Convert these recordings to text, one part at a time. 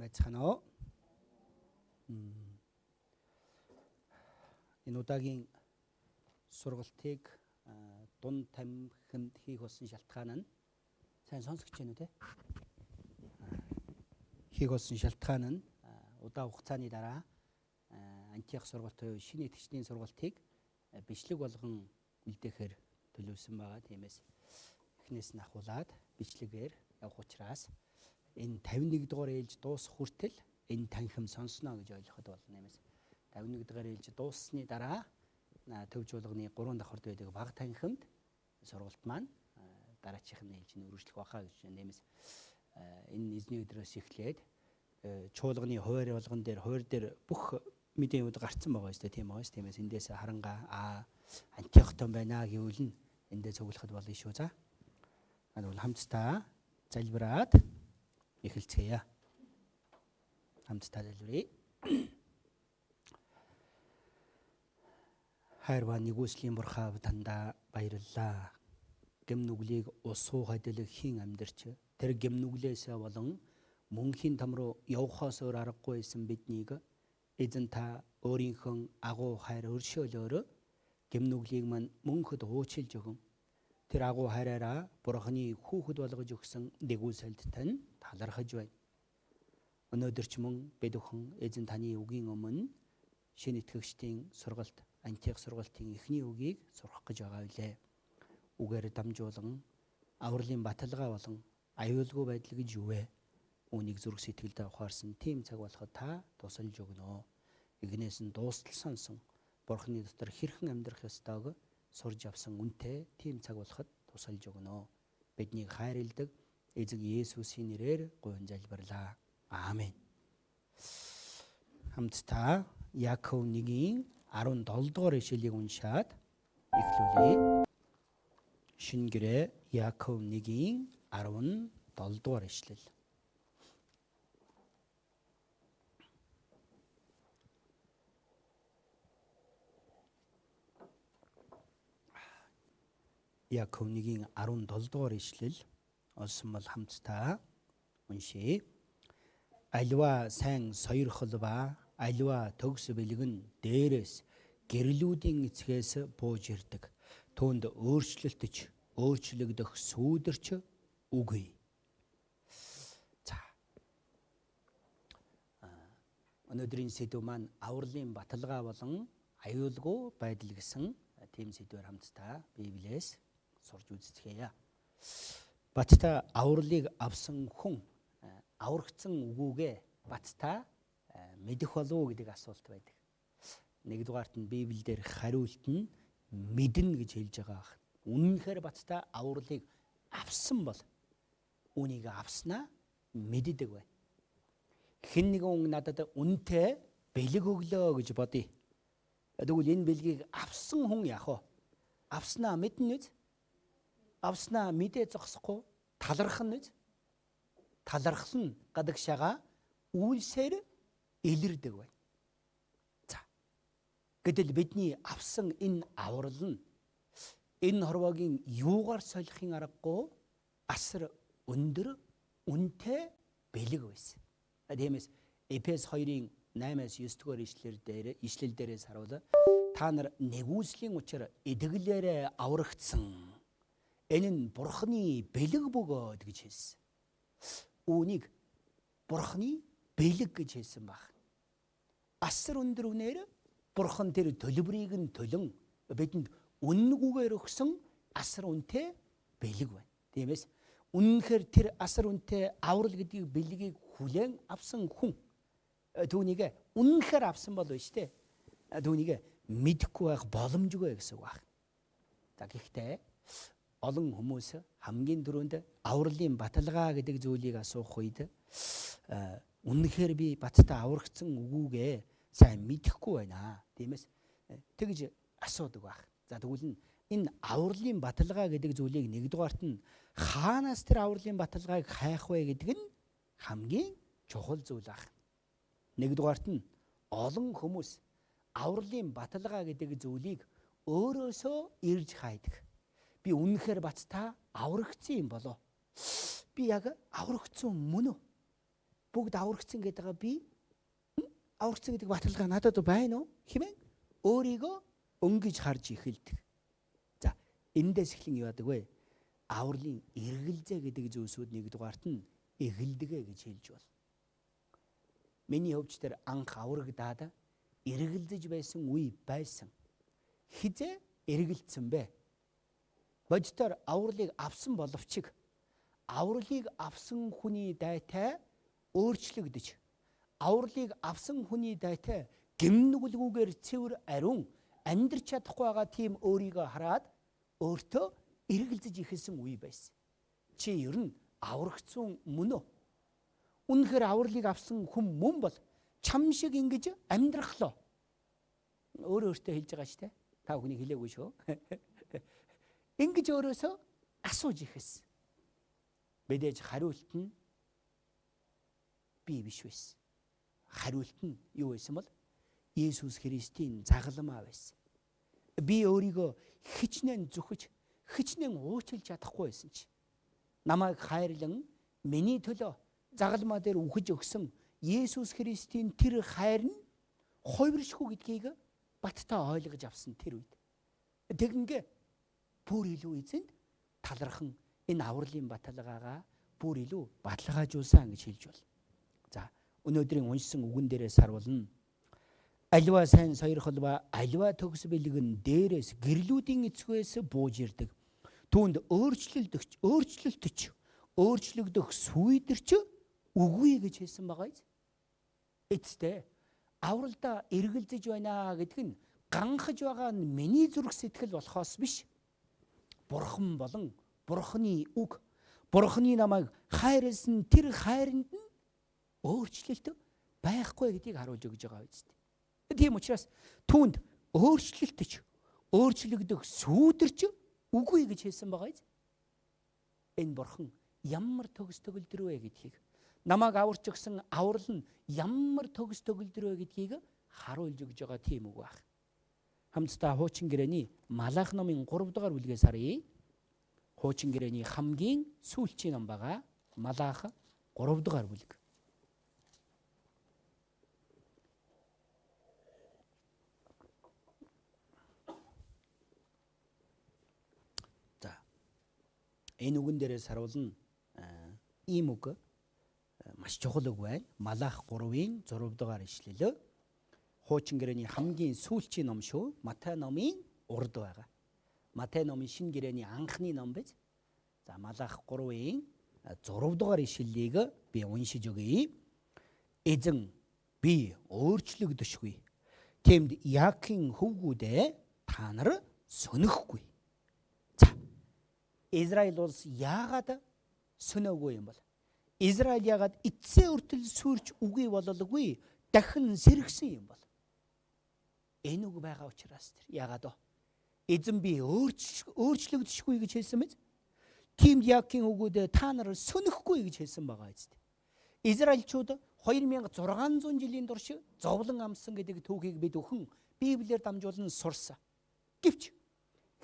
байцгаана уу? Энэ удаагийн сургалтыг дунд тамхинд хийх болсон шалтгаан нь сайн сонсогч байна уу те? Хийх болсон шалтгаан нь удаа хугацааны дараа антиох сургалт буюу шинэ итгэжлийн сургалтыг бичлэг болгон үлдээхээр төлөвлөсөн байгаа. Тиймээс эхнээс нь ахуулаад бичлэгээр явах учраас энэ 51 дугаар ээлж дуусах хүртэл энэ танхим сонсно гэж ойлгоход болно юмээс 51 дугаар ээлж дууссаны дараа төв жуулганы 3 давхард байдаг баг танхимд сургалт маань дараачихын ээлж нь үргэлжлэх байхаа гэж нэмээс энэ эзний өдрөөс эхлээд чуулганы хуваар болгон дээр хуваар дээр бүх мэдээнүүд гарцсан байгаа шүү дээ тийм байгаа шүү. Тиймээс эндээс харангаа антиохтон байна гэвэл нь эндээ цуглахад болно шүү. За бол хамтдаа залбираад эхэлцгээе. Хамтдаа залбирая. Хайрваа нэгүслийн бурхаа тандаа баярлалаа. Гэмнүглийг усуухад дэлхийн амьдарч тэр гэмнүглээсээ болон мөнхийн там руу явхаас өөр аргагүй байсан биднийг эзэн та өөрийнхөө агуу хайр өршөөлөөр гэмнүглийг мань мөнхөд хуучилж өгөн тэр агуу хайраараа бурханы хүүхэд болгож өгсөн нэгүсэлдтэй нь талархаж байна. Өнөөдөр ч мөн бид бүхэн эзэн таны үгийн өмнө шинэ итгэгчдийн сургалт антиох сургалтын эхний үгийг сурах гэж байгаа билээ. Үгээр дамжуулан авралын баталгаа болон аюулгүй байдал гэж юу вэ? Үүнийг зүрх сэтгэлдээ ухаарсан тийм цаг болоход та тусалж өгнө. Игнээс нь дуустал сонсон бурханы дотор хэрхэн амьдрах ёстойг сурж авсан үнтэй тийм цаг болоход тусалж өгнө. Биднийг хайрладаг эзэн Есүсийн нэрээр гуйн залбирлаа. Аамен. Хамтдаа Яаков 1-ийн 17 дугаар ишлэлийг уншаад эхлүүлье. Шинэ гэрээ Яаков 1-ийн 17 дугаар ишлэл. Яаков 1-ийн 17 дугаар ишлэл олсон бол хамтдаа уншийе. Аливаа сайн сойрхол ба аливаа төгс бэлгэн дээрээс гэрлүүдийн эцгээс бууж ирдэг. Түүнд өөрчлөлтөж өөрчлөгдөх сүүдэрч үгүй. За. Өнөөдрийн сэдв маань авралын баталгаа болон аюулгүй байдал гэсэн тийм сэдвээр хамтдаа Библиэс сурж үзцгээе. Баттай авралыг авсан хүн аврагдсан үгүйгээ баттай мэдэх болов уу гэдэг асуулт байдаг. Нэгдүгээрт нь Библиэлд хариулт нь мэднэ гэж хэлж байгаа. Үнэнхээр баттай авралыг авсан бол үнийг авснаа мэддэг бай. Хэн нэгэн надад үнэтэй бэлэг өглөө гэж бодъё. Тэгвэл энэ бэлгийг авсан хүн яах вэ? Авснаа мэднэ үү? Авснаа мэдээ зогсохгүй талархах нь үү? Талархал нь гадагшаага үйлсээр илэрдэг бай. За. Гэтэл бидний авсан энэ аврал нь энэ хорвоогийн юугаар солихын аргагүй асар өндөр үнэтэй бэлэг байсан. Тиймээс Эфес 2-ын 8-аас 9 дугаар ишлэл дээрээс харуул та нар нэгүслийн учир эдэглээрээ аврагдсан. Энэ нь бурхны бэлэг бөгөөд гэж хэлсэн. Үүнийг бурхны бэлэг гэж хэлсэн баг. Асар өндөр үнээр бурхан тэр төлбөрийг нь төлөн бидэнд үнэнгүйгээр өгсөн асар үнэтэй бэлэг байна. Тиймээс үнэнхээр тэр асар үнэтэй аврал гэдгийг бэлгийг хүлээн авсан хүн түүнийг үнэнхээр авсан бол биш те. Түүнийг мэдэхгүй байх боломжгүй гэсэн үг байна. За гэхдээ олон хүмүүс хамгийн түрүүнд авралын баталгаа гэдэг зүйлийг асуух үед үнэнхээр би баттай аврагдсан үгүйгээ сайн мэдэхгүй байна. Тиймээс тэгж асуудаг байх. За тэгвэл энэ авралын баталгаа гэдэг зүйлийг нэгдүгээрт нь хаанаас тэр авралын баталгааг хайх вэ гэдэг нь хамгийн чухал зүйл байх. Нэгдүгээрт нь олон хүмүүс авралын баталгаа гэдэг зүйлийг өөрөөсөө ирж хайдаг. Би үнэнхээр баттай аврагдсан юм болоо. Би яг аврагдсан мөн үү? бүгд аврагдсан гэдэг би аврагдсан гэдэг баталгаа надад байна уу хэмээн өөрийгөө өнгөж харж эхэлдэг. За эндээс эхлэн юу яадаг вэ? Авралын эргэлзээ гэдэг зүйлсүүд нэгдүгээрт нь эгэлдэгэ гэж хэлж байна. Миний хувьд тэр анх аврагдаад эргэлзэж байсан үе байсан. Хизээ эргэлцсэн бэ? Бодитоор авралыг авсан боловч авралыг авсан хүний дайтай өөрчлөгдөж, авралыг авсан хүний дайтай гэмнүглгүүгээр цэвэр ариун амьдрч чадахгүй байгаа тийм өөрийгөө хараад өөртөө эргэлзэж ихэлсэн үе байсан. Чи ер нь аврагдсан мөн үү? Үнэхээр авралыг авсан хүн мөн бол чам шиг ингэж амьдрахлоо. Өөртөө хэлж байгаа шүү дээ. Та бүхний хэлээгүй шүү. Ингэж өөрөөсөө асууж ихэлсэн. Мэдээж хариулт нь би биш байсан. Хариулт нь юу байсан бол Есүс Христийн загалмаа байсан. Би өөрийгөө хичнээн зүхэж, хичнээн уучлж чадахгүй байсан чи. Намайг хайрлан миний төлөө загалмаа дээр үхэж өгсөн Есүс Христийн тэр хайр нь хувиршгүй гэдгийг баттаа ойлгож авсан тэр үед. Тэгингээ бүр илүү эзэнд талархан энэ авралын баталгаагаа бүр илүү баталгаажуулсан гэж хэлж байна. За өнөөдрийн уншсан үгэн дээрээс харуулна. Аливаа сайн сойрхол ба аливаа төгс бэлгэн дээрээс гэрлүүдийн эцгээс бууж ирдэг. Түүнд өөрчлөгдөх сүйдэрч үгүй гэж хэлсэн байгаа юм. Эцтэй авралдаа эргэлзэж байна гэдэг нь ганхаж байгаа нь миний зүрх сэтгэл болохоос биш. Бурхан болон Бурханы үг, Бурханы намайг хайрлсан тэр хайранд нь өөрчлөлт байхгүй гэдгийг харуулж өгж байгаа биз дээ. Тийм учраас түүнд өөрчлөгдөх сүйдэрч үгүй гэж хэлсэн байгаа юм. Энэ Бурхан ямар төгс төгөлдөр вэ гэдгийг, намайг аварч өгсөн аврал нь ямар төгс төгөлдөр вэ гэдгийг харуулж өгж байгаа тийм үг баг. Хамтдаа хуучин гэрээний Малах номын 3 дугаар бүлгээс харъя. Хуучин гэрээний хамгийн сүүлчийн ном байгаа. Малах 3 дугаар бүлэг. За. Энэ үгэн дээрээс харуулна ийм үг маш чухал үг байна. Малах 3-ын 6 дугаар ишлэл. Хуучин гэрээний хамгийн сүүлчийн ном шүү. Матай номын урд байгаа. Матай номын шинэ гэрээний анхны ном биз. За Малах 3-ын 6 дугаар ишлэлийг би уншиж өгье. Эзэн би өөрчлөгдөшгүй. Тэмд Яакын хөвгүүдээ та нар сөнөхгүй. За Израиль улс яагаад сөнөөгүй юм бол? Израиль яагаад эцсээ үртэл сүрч үгүй бололгүй дахин сэргсэн юм бол? Энэ үг байгаа учраас тэр яагаад вэ? Эзэн би өөрчлөгдөшгүй гэж хэлсэн мэт. Тимд Яакын хөвгүүдээ та нар сөнөхгүй гэж хэлсэн байгаа эцтэй. Израильчууд 2600 жилийн турш зовлон амсан гэдэг түүхийг бид өхөн Библиэр дамжуулан сурсан. Гэвч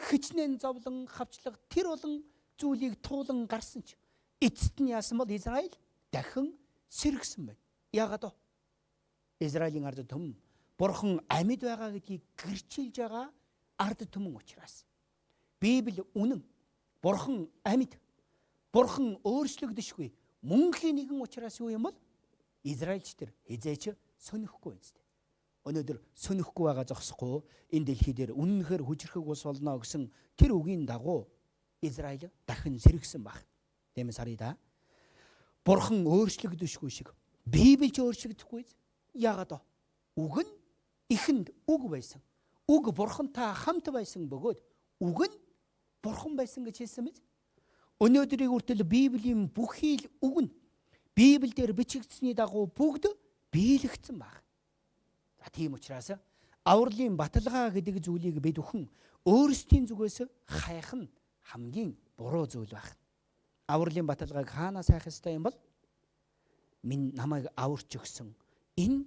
хичнээн зовлон хавчлаг тэр болон зүйлийг туулан гарсан ч эцэст нь яасан бол Израиль дахин сэргсэн байна. Яагаад вэ? Израилийн ард түмэн Бурхан амьд байгаа гэдгийг гэрчилж байгаа ард түмэн учраас. Библи үнэн. Бурхан амьд. Бурхан өөрчлөгдөшгүй. Мөнхийн нэгэн учраас юу юм бол Израильч тэр хизээч сөнөхгүй юм. Өнөөдөр сөнөхгүй байгаа зогсохгүй энэ дэлхий дээр үнэнхээр хүчрхэг ус болно гэсэн тэр үгийн дагуу Израиль дахин сэргсэн баг. Тиймээс харъя да. Бурхан өөрчлөгдөшгүй шиг Библи ч өөрчлөгдөхгүй. Яагаад вэ? Үг нь ихэнд үг байсан. Үг Бурхантай хамт байсан бөгөөд үг нь Бурхан байсан гэж хэлсэн мэт. Өнөөдрийн хүртэл Библийн бүхий л үг нь Библиэр бичигдсэний дагуу бүгд биелэгдсэн баг. За тийм учраас авралын баталгаа гэдэг зүйлийг бид өхөн өөрсдийн зүгээс хайх нь хамгийн буруу зүйл баг. Авралын баталгааг хаанаас хайх ёстой юм бол минь намайг аварч өгсөн энэ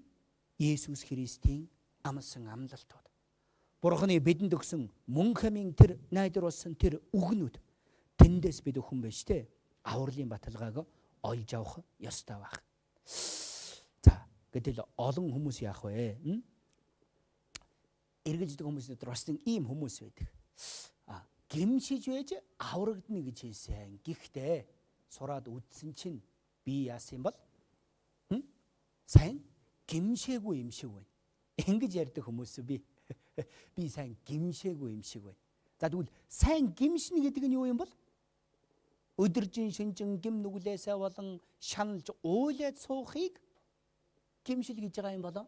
Есүс Христийн амлсан амлалтууд. Бурханы бидэнд өгсөн мөн хамын тэр найдварлсан тэр үгнүүд тэндээс бид өхөн байж тээ авралын баталгааг олж авах ёстой баг. Гэтэл олон хүмүүс яах вэ? Эргэлздэг хүмүүсийн дотор бас ийм хүмүүс байдаг. Гимшиж байж аврагдана гэж хэлсэн. Гэхдээ сураад үдсэн чинь би яасан юм бол сайн гимшээгүй юм шиг байна. Ингэж ярьдаг хүмүүс би сайн гимшээгүй юм шиг байна. За тэгвэл сайн гимшнэ гэдэг нь юу юм бол? Өдөржин шинжин гим нүглээсээ болон шаналж уйлаад суухыг гимшил гэж байгаа юм болоо?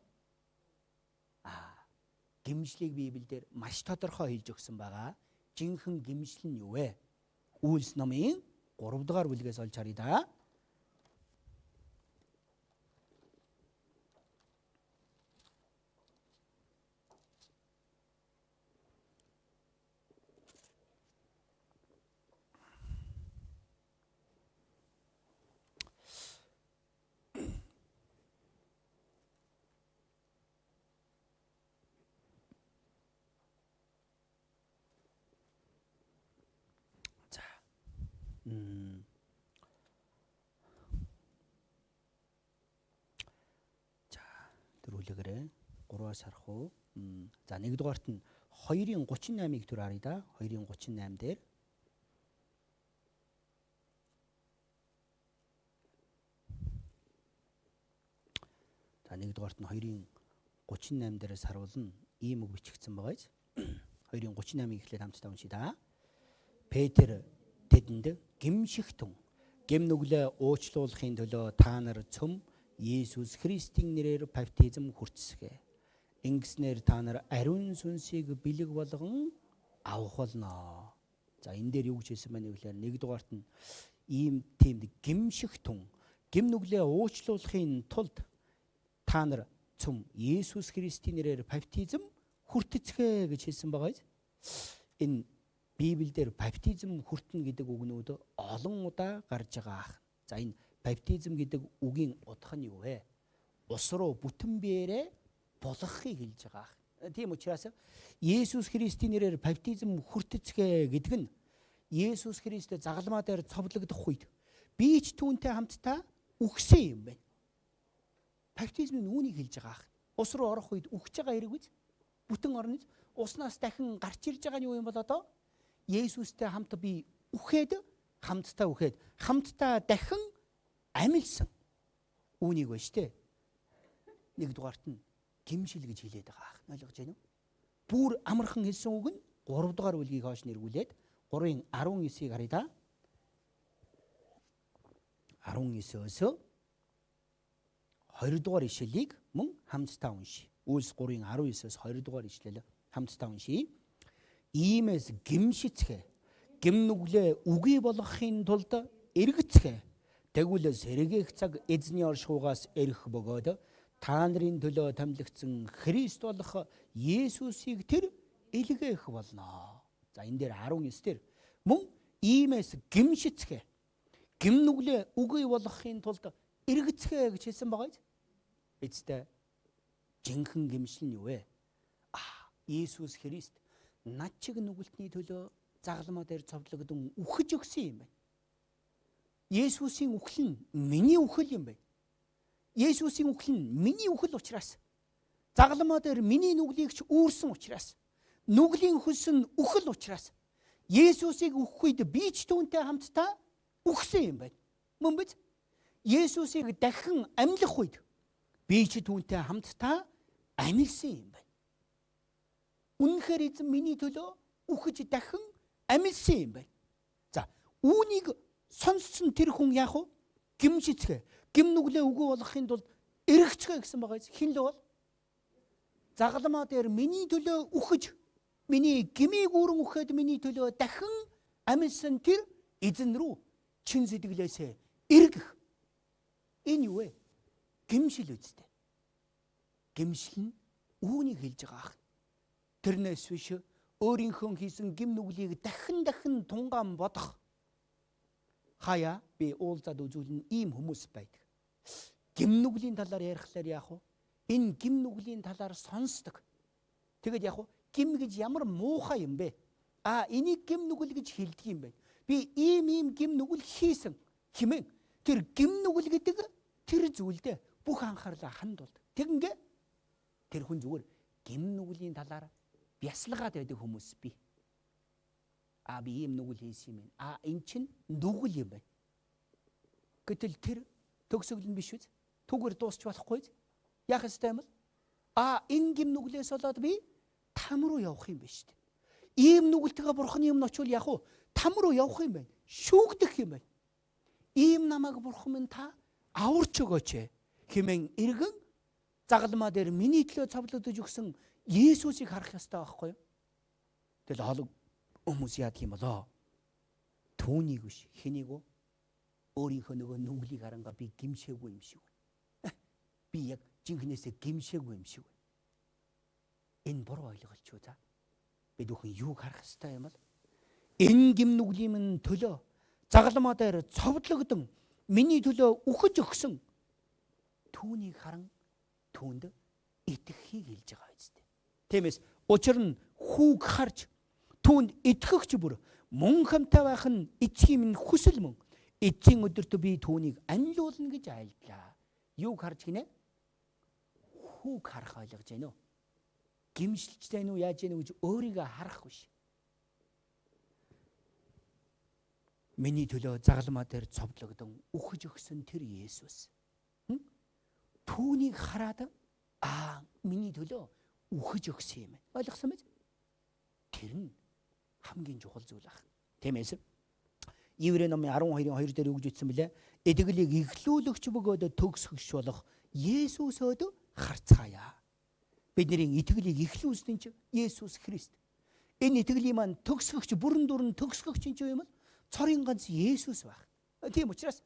Гимшлийг Библиэлд маш тодорхой хэлж өгсөн байгаа. Жинхэнэ гимшил нь юу вэ? Үйлс номын 3 дугаар бүлгээс олж харъя да. 자, 들어올려그래. 3-аас харах уу? За, 1-дугаарт нь 2-ын 38-ыг төр харъя да. 2-ын 38 дээр. За, 1-дугаарт нь 2-ын 38 дээрээс харуулна. Ийм үг бичигдсэн байгаа биз? 2-ын 38-ыг эхлээд хамтдаа уншъя да. Петр тэдэнд гимшихтэн гим нүглээ уучлуулахын төлөө та нар цөм Есүс Христийн нэрээр баптизм хүртсгээ. Ингэснээр та нар ариун сүнсийг бэлэг болгон авах болно. За энэ дээр юу гэж хэлсэн байна вэ гэхээр 1-дугаарт нь ийм тийм гимшихтэн гим нүглээ уучлуулахын тулд та нар цөм Есүс Христийн нэрээр баптизм хүртцгээ гэж хэлсэн байгаа. Энэ Библиэлд баптизм хүртэн гэдэг үгнүүд олон удаа гарч байгаа ах. За энэ баптизм гэдэг үгийн утга нь юу вэ? Ус руу бүтэн биеэрээ болгохыг хэлж байгаа ах. Тийм учраас Есүс Христийн нэрээр баптизм хүртцгээ гэдэг нь Есүс Христтэй загалмаа дээр цовдлогдох үед би ч түүнтэй хамтдаа үхсэн юм байна. Баптизм нь үүнийг хэлж байгаа ах. Ус руу орох үед үхэж байгаа хэрэг үз? Бүтэн орно. Уснаас дахин гарч ирж байгаа нь юу юм бол одоо? Есүстэй хамт би үхээд хамтдаа дахин амилсан. Үүнийг ба штэ. 1-дугаарт нь гимшил гэж хэлээд байгаа. Ойлгож байна уу? Бүр амархан хэлсэн үг нь 3-дугаар бүлгийг хойш нэргүүлээд 3-ын 19-ийг харъя да. 19-өөс 20-дугаар ишлэлийг мөн хамтдаа уншия. Үйлс 3-ын 19-өөс 20-дугаар ишлэл хамтдаа уншия. Иймээс гимшицгээ гим нүглээ үгүй болгохын тулд эргэцгээ тэгвэл сэргээх цаг эзний оршихугаас ирэх бөгөөд та нарын төлөө томилогдсон Христ болох Есүсийг тэр илгээх болно. За энэ дээр 19 дээр мөн иймээс гимшицгээ гим нүглээ үгүй болгохын тулд эргэцгээ гэж хэлсэн байгаа. Эцэстээ жинхэнэ гимшил нь юу вэ? Есүс Христ над чиг нүгэлтний төлөө загалмаа дээр цовдлогдсон үхэж өгсөн юм байна. Есүсийн үхэл нь миний үхэл юм байна. Есүсийн үхэл нь миний үхэл учраас загалмаа дээр миний нүглийг ч үүрсэн учраас нүглийн хөлс нь үхэл учраас Есүсийг үхэх үед би ч түүнтэй хамтдаа үхсэн юм байна. Мөн биз? Есүсийг дахин амьлах үед би ч түүнтэй хамтдаа амьлсан юм байна. Үнэхээр эзэн миний төлөө үхэж дахин амьлсан юм байна. За, үүнийг сонссон тэр хүн яах вэ? Гимшицгээ. Гим нүглээ үгүй болгохын тулд эргэцгээ гэсэн байгаа. Хин л бол? Загалмаа дээр миний төлөө үхэж, миний гмийг үрэн үхээд миний төлөө дахин амьлсан тэр эзэн рүү чин сэтгэлээсээ эргэх. Энэ юу вэ? Гимшил үстэй. Гимшил нь үүнийг хэлж байгаа ах. Тэрнээс биш өөрийнхөө хийсэн гим нүглийг дахин тунгаан бодох. Хаяа би уулзаад үзүүлэн ийм хүмүүс байдаг. Гим нүглийн талаар ярихлаар яах вэ? Энэ гим нүглийн талаар сонсдог. Тэгэд яах вэ? Гим гэж ямар муухай юм бэ? Энийг гим нүгэл гэж хэлдэг юм байна. Би ийм гим нүгэл хийсэн хэмээн тэр гим нүгэл гэдэг тэр зүйлдээ бүх анхаарлаа хандуулдаг. Тэгингээ тэр хүн зүгээр гим нүглийн талаар бясалгаад байдаг хүмүүс бий. Би ийм нүгэл хийсэн юм байна. Эн чинь нүгэл юм байна. Гэтэл тэр төгсгөл нь биш үү? Түгээр дуусч болохгүй. Яах ёстой юм бол? Энэ гим нүглээс болоод би там руу явах юм байна шүү дээ. Ийм нүгэлтэйгээ бурхан юм очвол яах вэ? Там руу явах юм байна. Шүүгдэх юм байна. Ийм намайг бурхан минь та аварч өгөөч хэмээн эргэн загалмаа дээр миний төлөө цовдлогдож өгсөн Есүсийг харах ёстой байхгүй юу? Тэгэл олон хүмүүс яадаг юм болоо? Түүнийг биш, хэнийг вэ? Өөрийнхөө нөгөө нүглийг харангаа би гимшээгүй юм шиг байна. Би яг жинхнээсээ гимшээгүй юм шиг байна. Энэ буруу ойлголч юу за? Бид бүхэн юуг харах ёстой юм бол? Энэ гим нүглийн минь төлөө загалмаа дээр цовдлогдсон миний төлөө үхэж өгсөн түүнийг харан түүнд итгэхийг хэлж байгаа үстэй. Тиймээс учир нь хүүг харж түүнд итгэгч бүр мөн хамтаа байх нь эцгийн минь хүсэл мөн. Эцгийн өдөртөө би түүнийг анилуулна гэж айлдлаа. Юуг харж гинэ? Хүүг харах ойлгож байна уу? Гимшилж байна уу, яаж байна уу гэж өөрийгөө харах биш. Миний төлөө загалмаа дээр цовдлогдсон үхэж өгсөн тэр Есүс. Түүнийг хараад миний төлөө үхэж өгсөн юм байна. Ойлгосон биз? Тэр нь хамгийн чухал зүйл ах. Тиймээс Еврей номын 12:2 дээр үгж ütсэн билээ. Эдгэлийг иглүүлэгч бөгөөд төгсгөгч болох Есүсөд харцгаая. Бидний итгэлийг ихлүүлсэн чинь Есүс Христ. Энэ итгэлийн маань төгсгөгч бүрэн дүрэн төгсгөгч юм бол цорын ганц Есүс байх. Тийм учраас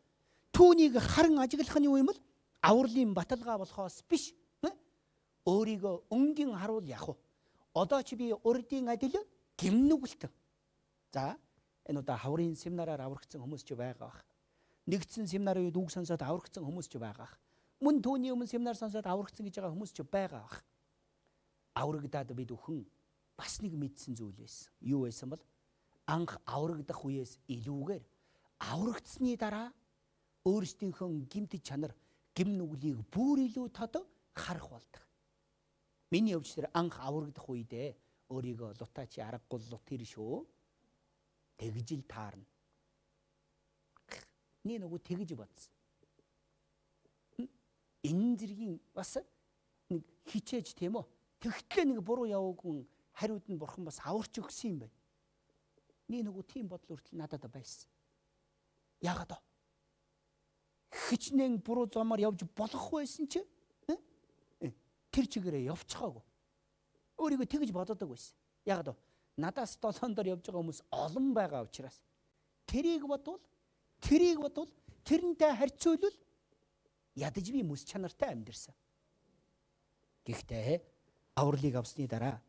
түүнийг харан ажиглах нь юу юм бол авралын баталгаа болохоос биш. Өөрийгөө өнгийн харуул яах вэ? Одоо чи би урдын адил гимнүгэлтэн. За энэ удаа хаврын семинараар аврагдсан хүмүүс ч байгаа бах. Нэгдсэн семинарын үед үг сонсоод аврагдсан хүмүүс ч байгаа бах. Мөн түүний өмнө семинар сонсоод аврагдсан гэж байгаа хүмүүс ч байгаа бах. Аврагдаад бид өхөн бас нэг мэдсэн зүйл байсан. Юу байсан бол анх аврагдах үеэс илүүгээр аврагдсны дараа өөрсдийнхөө гимт чанар гим нүглийг бүр илүү тод харах болдог. Миний өвч тэр анх аврагдах үедээ өөрийгөө лутаачи аргагүй лут тэр шүү. Тэгжил таарна. Нэг нөгөө тэгж бодсон. Энэ зэргийн бас нэг хичээж тийм үү? Тэгтлээ нэг буруу яваагүй хариуд нь бурхан бас аварч өгсөн юм байна. Нэг нөгөө тийм бодол хүртэл надад байсан. Яагаад вэ? Хичнээн буруу замаар явж болох байсан чи тэр чигээрээ явчихаагүй. Өөрийгөө тэгж бододог байсан. Яагаад вэ? Надаас долоондор явж байгаа хүмүүс олон байгаа учраас тэрийг бодвол тэрнтэй харьцуулбал ядаж би мэс чанартай амьдэрсэн. Гэхдээ авралыг авсны дараа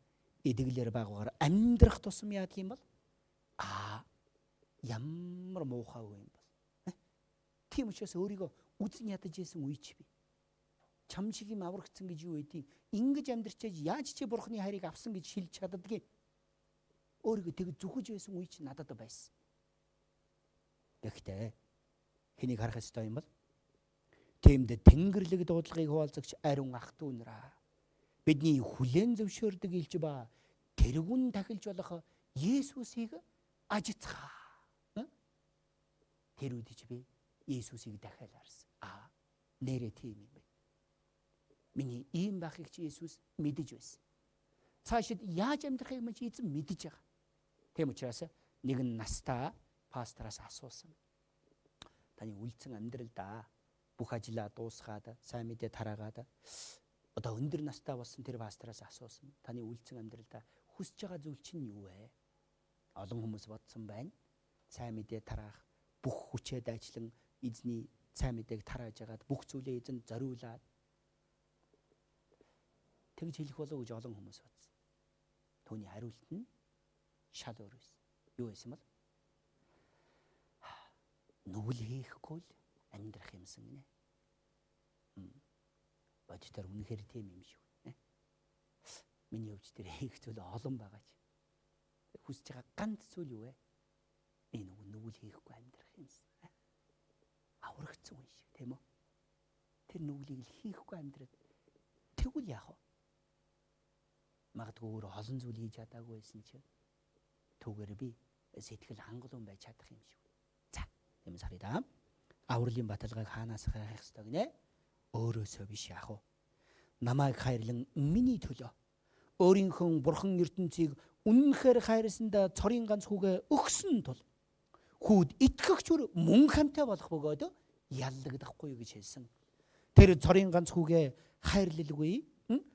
эдэглэр байгаагаар амьдрах тусам яадаг юм бол ямар муухай юм бол. Тийм учраас өөрийгөө үзэн ядаж исэн үе чи би. Чам шиг юм аврагдсан гэж юу байдیں۔ Ингэж амьдрчээж яаж чи бурхны хайрыг авсан гэж хэлж чаддгийг. Өөрийгөө тэг зүхэж байсан үе чи надад байсан. Гэхдээ хэнийг харах ёстой юм бол тиймд тэнгэрлэг дуудлагыг хуваалцагч ариун ах дүүнраа бидний хүлээн зөвшөөрдөг илж ба тэргүүн тахилж болох Есүсийг ажицгаа. Тэр үед чи би Есүсийг дахиад харсан. Нэрээ тийм юм байна. Миний ийм байхыг чи Есүс мэдэж байсан. Цаашид яаж амьдрахыг мань чи эзэн мэдэж байгаа. Тийм учраас нэгэн настаа пастораас асуусан. Таны үлдсэн амьдралдаа бүх ажлаа дуусгаад сайн мэдээ тараагаад одоо өндөр настай болсон тэр пастораас асуусан. Таны үлдсэн амьдралдаа хүсэж байгаа зүйл чинь юу вэ? Олон хүмүүс бодсон байна. Сайн мэдээ тараах, бүх хүчээд ажиллан эзний сайн мэдээг тарааж агаад бүх зүйлээ эзэн зориулаад тэгж хэлэх болов уу гэж олон хүмүүс бодсон. Түүний хариулт нь шал өөр байсан. Юу байсан бол? Нүгэл хийхгүй л амьдрах юмсан гинэ. Бодитоор үнэхээр тийм юм шиг. Миний өвч дээр хийх зүйл олон байгаа ч. Хүсэж байгаа ганц зүйл юу вэ? Энэ нүгэл хийхгүй амьдрах юмсан. Аврагдсан үе шиг тийм үү? тэр нүглийг л хийхгүй амьдраад тэгвэл яах вэ? Магадгүй өөрөө олон зүйл хийж чадаагүй байсан чинь түүгээр би сэтгэл хангалуун байж чадах юм шиг. За, тиймээс харъя да. Авралын баталгааг хаанаас хайх ёстой гинэ? Өөрөөсөө биш яах вэ? Намайг хайрлан миний төлөө өөрийнхөө бурхан ертөнцийг үнэнхээр хайрласандаа цорын ганц хүүгээ өгсөн тул хүүд итгэгчүр мөн хамтаа болох бөгөөд яллагдахгүй гэж хэлсэн. Тэр цорын ганц хүүгээ хайрлалгүй,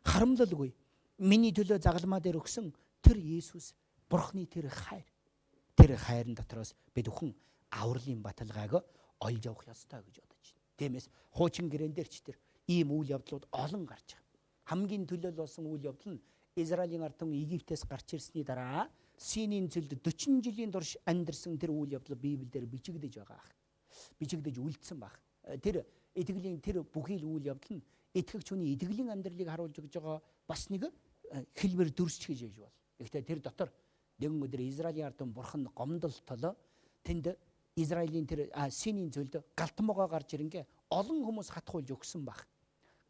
харамлалгүй миний төлөө загалмаа дээр өгсөн тэр Есүс бурхны тэр хайрын дотроос бид бүхэн авралын баталгааг олж явах ёстой гэж бодож байна. Тиймээс хуучин гэрэн дээр ч тэр ийм үйл явдлууд олон гарч байгаа. Хамгийн төлөөлөл болсон үйл явдал нь Израилийн ард түмэн Египтээс гарч ирсний дараа Синийн цөлд 40 жилийн турш амьдарсан тэр үйл явдал Библиэлд бичигдэж байгаа. Бичигдэж үлдсэн баг. Тэр итгэлийн тэр бүхий л үйл явдал нь итгэгч хүний итгэлийн амьдралыг харуулж өгж байгаа бас нэг хэлбэр дүрсч гэж яж бол. Гэхдээ тэр дотор нэгэн өдөр Израилийн ард түмэн бурхан гомдолтол тэнд Израилийн тэр Синийн цөлд галтмогоо гарч ирэнгээ олон хүмүүс хатгуулж өгсөн баг.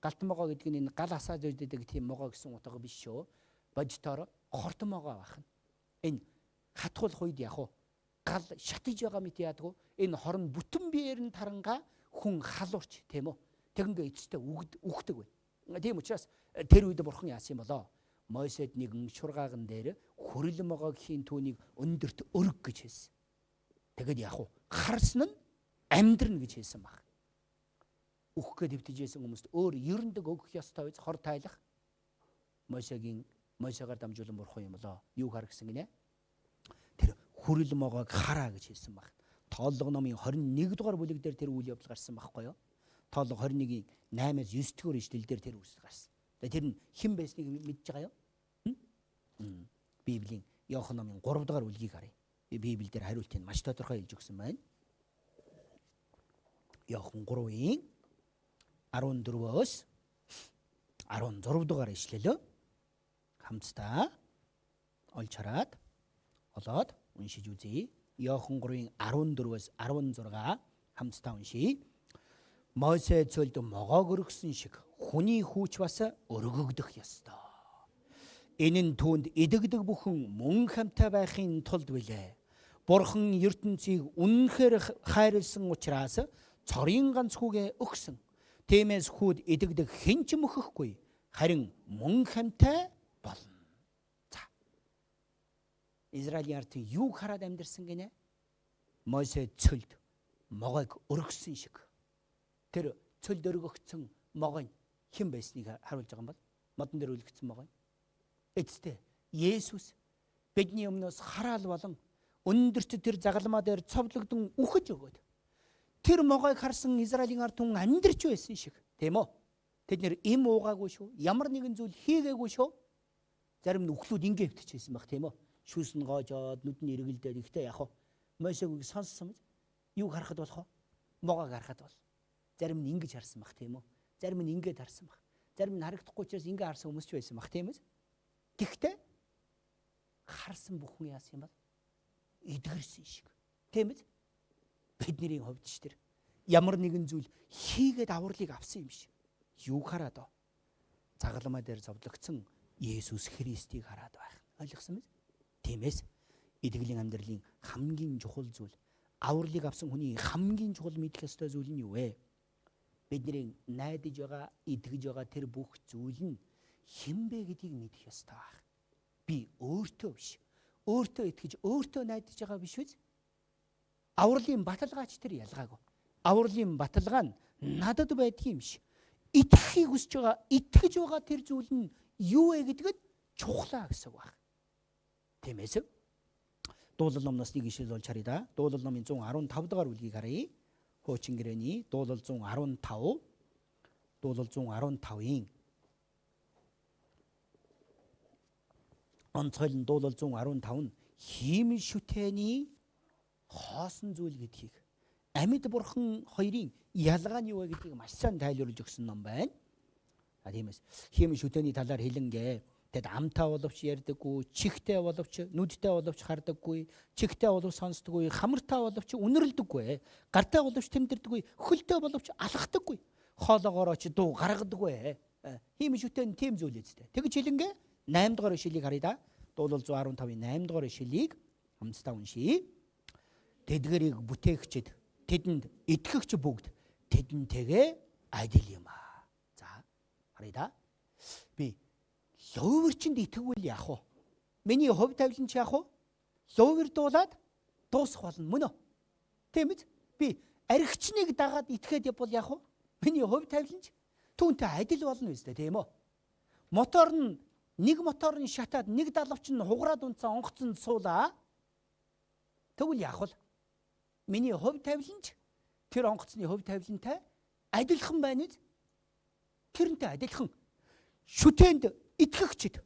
Галтмогоо гэдэг нь энэ гал асааж өгдөг тийм могоо гэсэн утга биш шүү. Бодитоор хортмогоо байх нь. Энэ хатгуулах үед яг уу гал шатаж байгаа мэт яадгүй. Энэ хорн бүтэн биеэр нь тарангаа хүн халуурч тийм үү. Тэгэнгээ эцэстээ үгдэг бай. Тийм учраас тэр үед бурхан яасан юм болоо. Мойсед нэгэн шургааган дээр хүрэл могоогийн түүнийг өндөрт өрг гэж хэлсэн. Тэгэд яг уу харсан нь амьдрна гэж хэлсэн баг. Үхэх гээд хөвтөжсэн хүмүүст өөр ерөндөг өгөх ёстой биз хор тайлах. Мойсегаар дамжуулан бурхан юм болоо. Юу хар гэсэн гинэ? Тэр хүрэл могоог хараа гэж хэлсэн баг. Тооллого номын 21 дугаар бүлэг дээр тэр үйл явдал гарсан байхгүй юу? Тооллого 21-ийн 8-аас 9 дугаар ишлэл дээр тэр үйл гарсан. Тэр нь хэн байсныг мэдж байгаа юу? Библийн Иохан номын 3 дугаар бүлгийг харъя. Библиэлд дээр хариултыг маш тодорхой хэлж өгсөн байна. Иохан 3-ийн 14-өөс 16 дугаар ишлэл хамтдаа олж хараад олоод уншиж үзье. Иохан 3-ийн 14-өөс 16 хамтдаа уншийе. Мойсе цөлд могоог өргөсөн шиг хүний хүүч бас өргөгдөх ёстой. Энэ нь түүнд идэгдэг бүхэн мөн хамтаа байхын тулд билээ. Бурхан ертөнцийг үнэнхээр хайрлсан учраас цорын ганц хүүгээ өгсөн. Тиймээс хүүд идэгдэг хэн ч мөхөхгүй, харин мөн хамтаа болно. За. Израилийн ард түмэн юу хараад амьдэрсэн гинэ? Мойсе цөлд могоог өргөсөн шиг. Тэр цөлд өргөгдсөн могоо хэн байсныг харуулж байгаа юм бол модон дээр үлгэгдсэн могоо. Эцэстээ Есүс бидний өмнөөс хараал болон өндөрт тэр загалмаа дээр цовдлогдсон үхэж өгөөд тэр могоог харсан Израилийн ард түмэн амьдарч байсан шиг тийм үү? Тэд нэр им уугаагүй шүү. Ямар нэгэн зүйл хийгээгүй шүү. Зарим нь үхлүүд ингэ хөвтчихсэн баг тийм үү? Шүүс нь гоожоод нүд нь эргэлдээд ихтэй яг Мойсег сонссон мэт юу харахад болох вэ? Могоог харахад бол. Зарим нь ингэж харсан баг тийм үү? Зарим нь ингэж харсан баг. Зарим нь харагдахгүй учраас ингэ харсан хүмүүс ч байсан баг тийм үү? Гэхдээ харсан бүхэн яасан юм бол эдгэрсэн шиг. Тийм үү? Бидний хувьд ч тэр ямар нэгэн зүйл хийгээд авралыг авсан юм шиг. Юу хараад оо? Загалмаа дээр зовлогдсон Есүс Христийг хараад байх. Ойлгосон биз? Тиймээс итгэлийн амьдралын хамгийн чухал зүйл, авралыг авсан хүний хамгийн чухал мэдэх ёстой зүйл нь юу вэ? Бидний найдаж байгаа, итгэж байгаа тэр бүх зүйл нь хэн бэ гэдгийг мэдэх ёстой байх. Би өөртөө биш. Өөртөө итгэж, өөртөө найдаж байгаа биш үү? Авралын баталгаач тэр ялгаагүй. Авралын баталгаа нь надад байдгийн юм шиг. Итгэхийг хүсэж байгаа, итгэж байгаа тэр зүйл нь юу вэ гэдгэд чухлаа гэсэн үг байна. Тиймээс Дуулал номноос нэг ишлэл болж харъя да. Дуулал номын 115 дугаар бүлгийг харъя. Хуучин гэрээний Дуулал 115. Дуулал 115-ийн онцгойлон Дуулал 115 нь хиймэл шүтээний хоосон зүйл гэдгийг амьд бурхан хоёрын ялгаа нь юу вэ гэдгийг маш сайн тайлбарлаж өгсөн ном байна. Тиймээс хиймэл шүтээний талаар хэлэнгээ. Тэд амтаа боловч ярьдаггүй, чихтэй боловч нүдтэй боловч хардаггүй, чихтэй боловч сонсдоггүй, хамартаа боловч үнэрлдэггүй, гартаа боловч тэмдэрдэггүй, хөлтэй боловч алхдаггүй. хоолоогоор ч дуу гаргадаггүй. Хийм шүтэн тийм зүйл үстэй. Тэгж хэлэнгээ 8 дугаар ишлэлийг харъя да. Дуулал 115-ийн 8 дугаар ишлэлийг хамтдаа уншийе. Тэдгэрийг бүтээгчд тэдэнд итгэгч бүгд тэдэнтэйгээ адил юм аа. За харъя да. Би ловирчинд итгэвэл яах вэ? Миний хувь тавилан ч яах вэ? Ловир дуулаад дуусах болно мөн үү? Тийм биз? Би аригчныг дагаад итгээд явбал яах вэ? Миний хувь тавилан ч түүнтэй адил болно үстэй тийм үү? Нэг мотор нь шатаад нэг далавч нь хугараад унтсан онгоцонд суулаа. Тэгвэл яах вэ? Миний хувь тавилан ч тэр онгоцны хувь тавилантай адилхан байна үз? Тэрнтэй адилхан. Шүтээнд итгэгчд,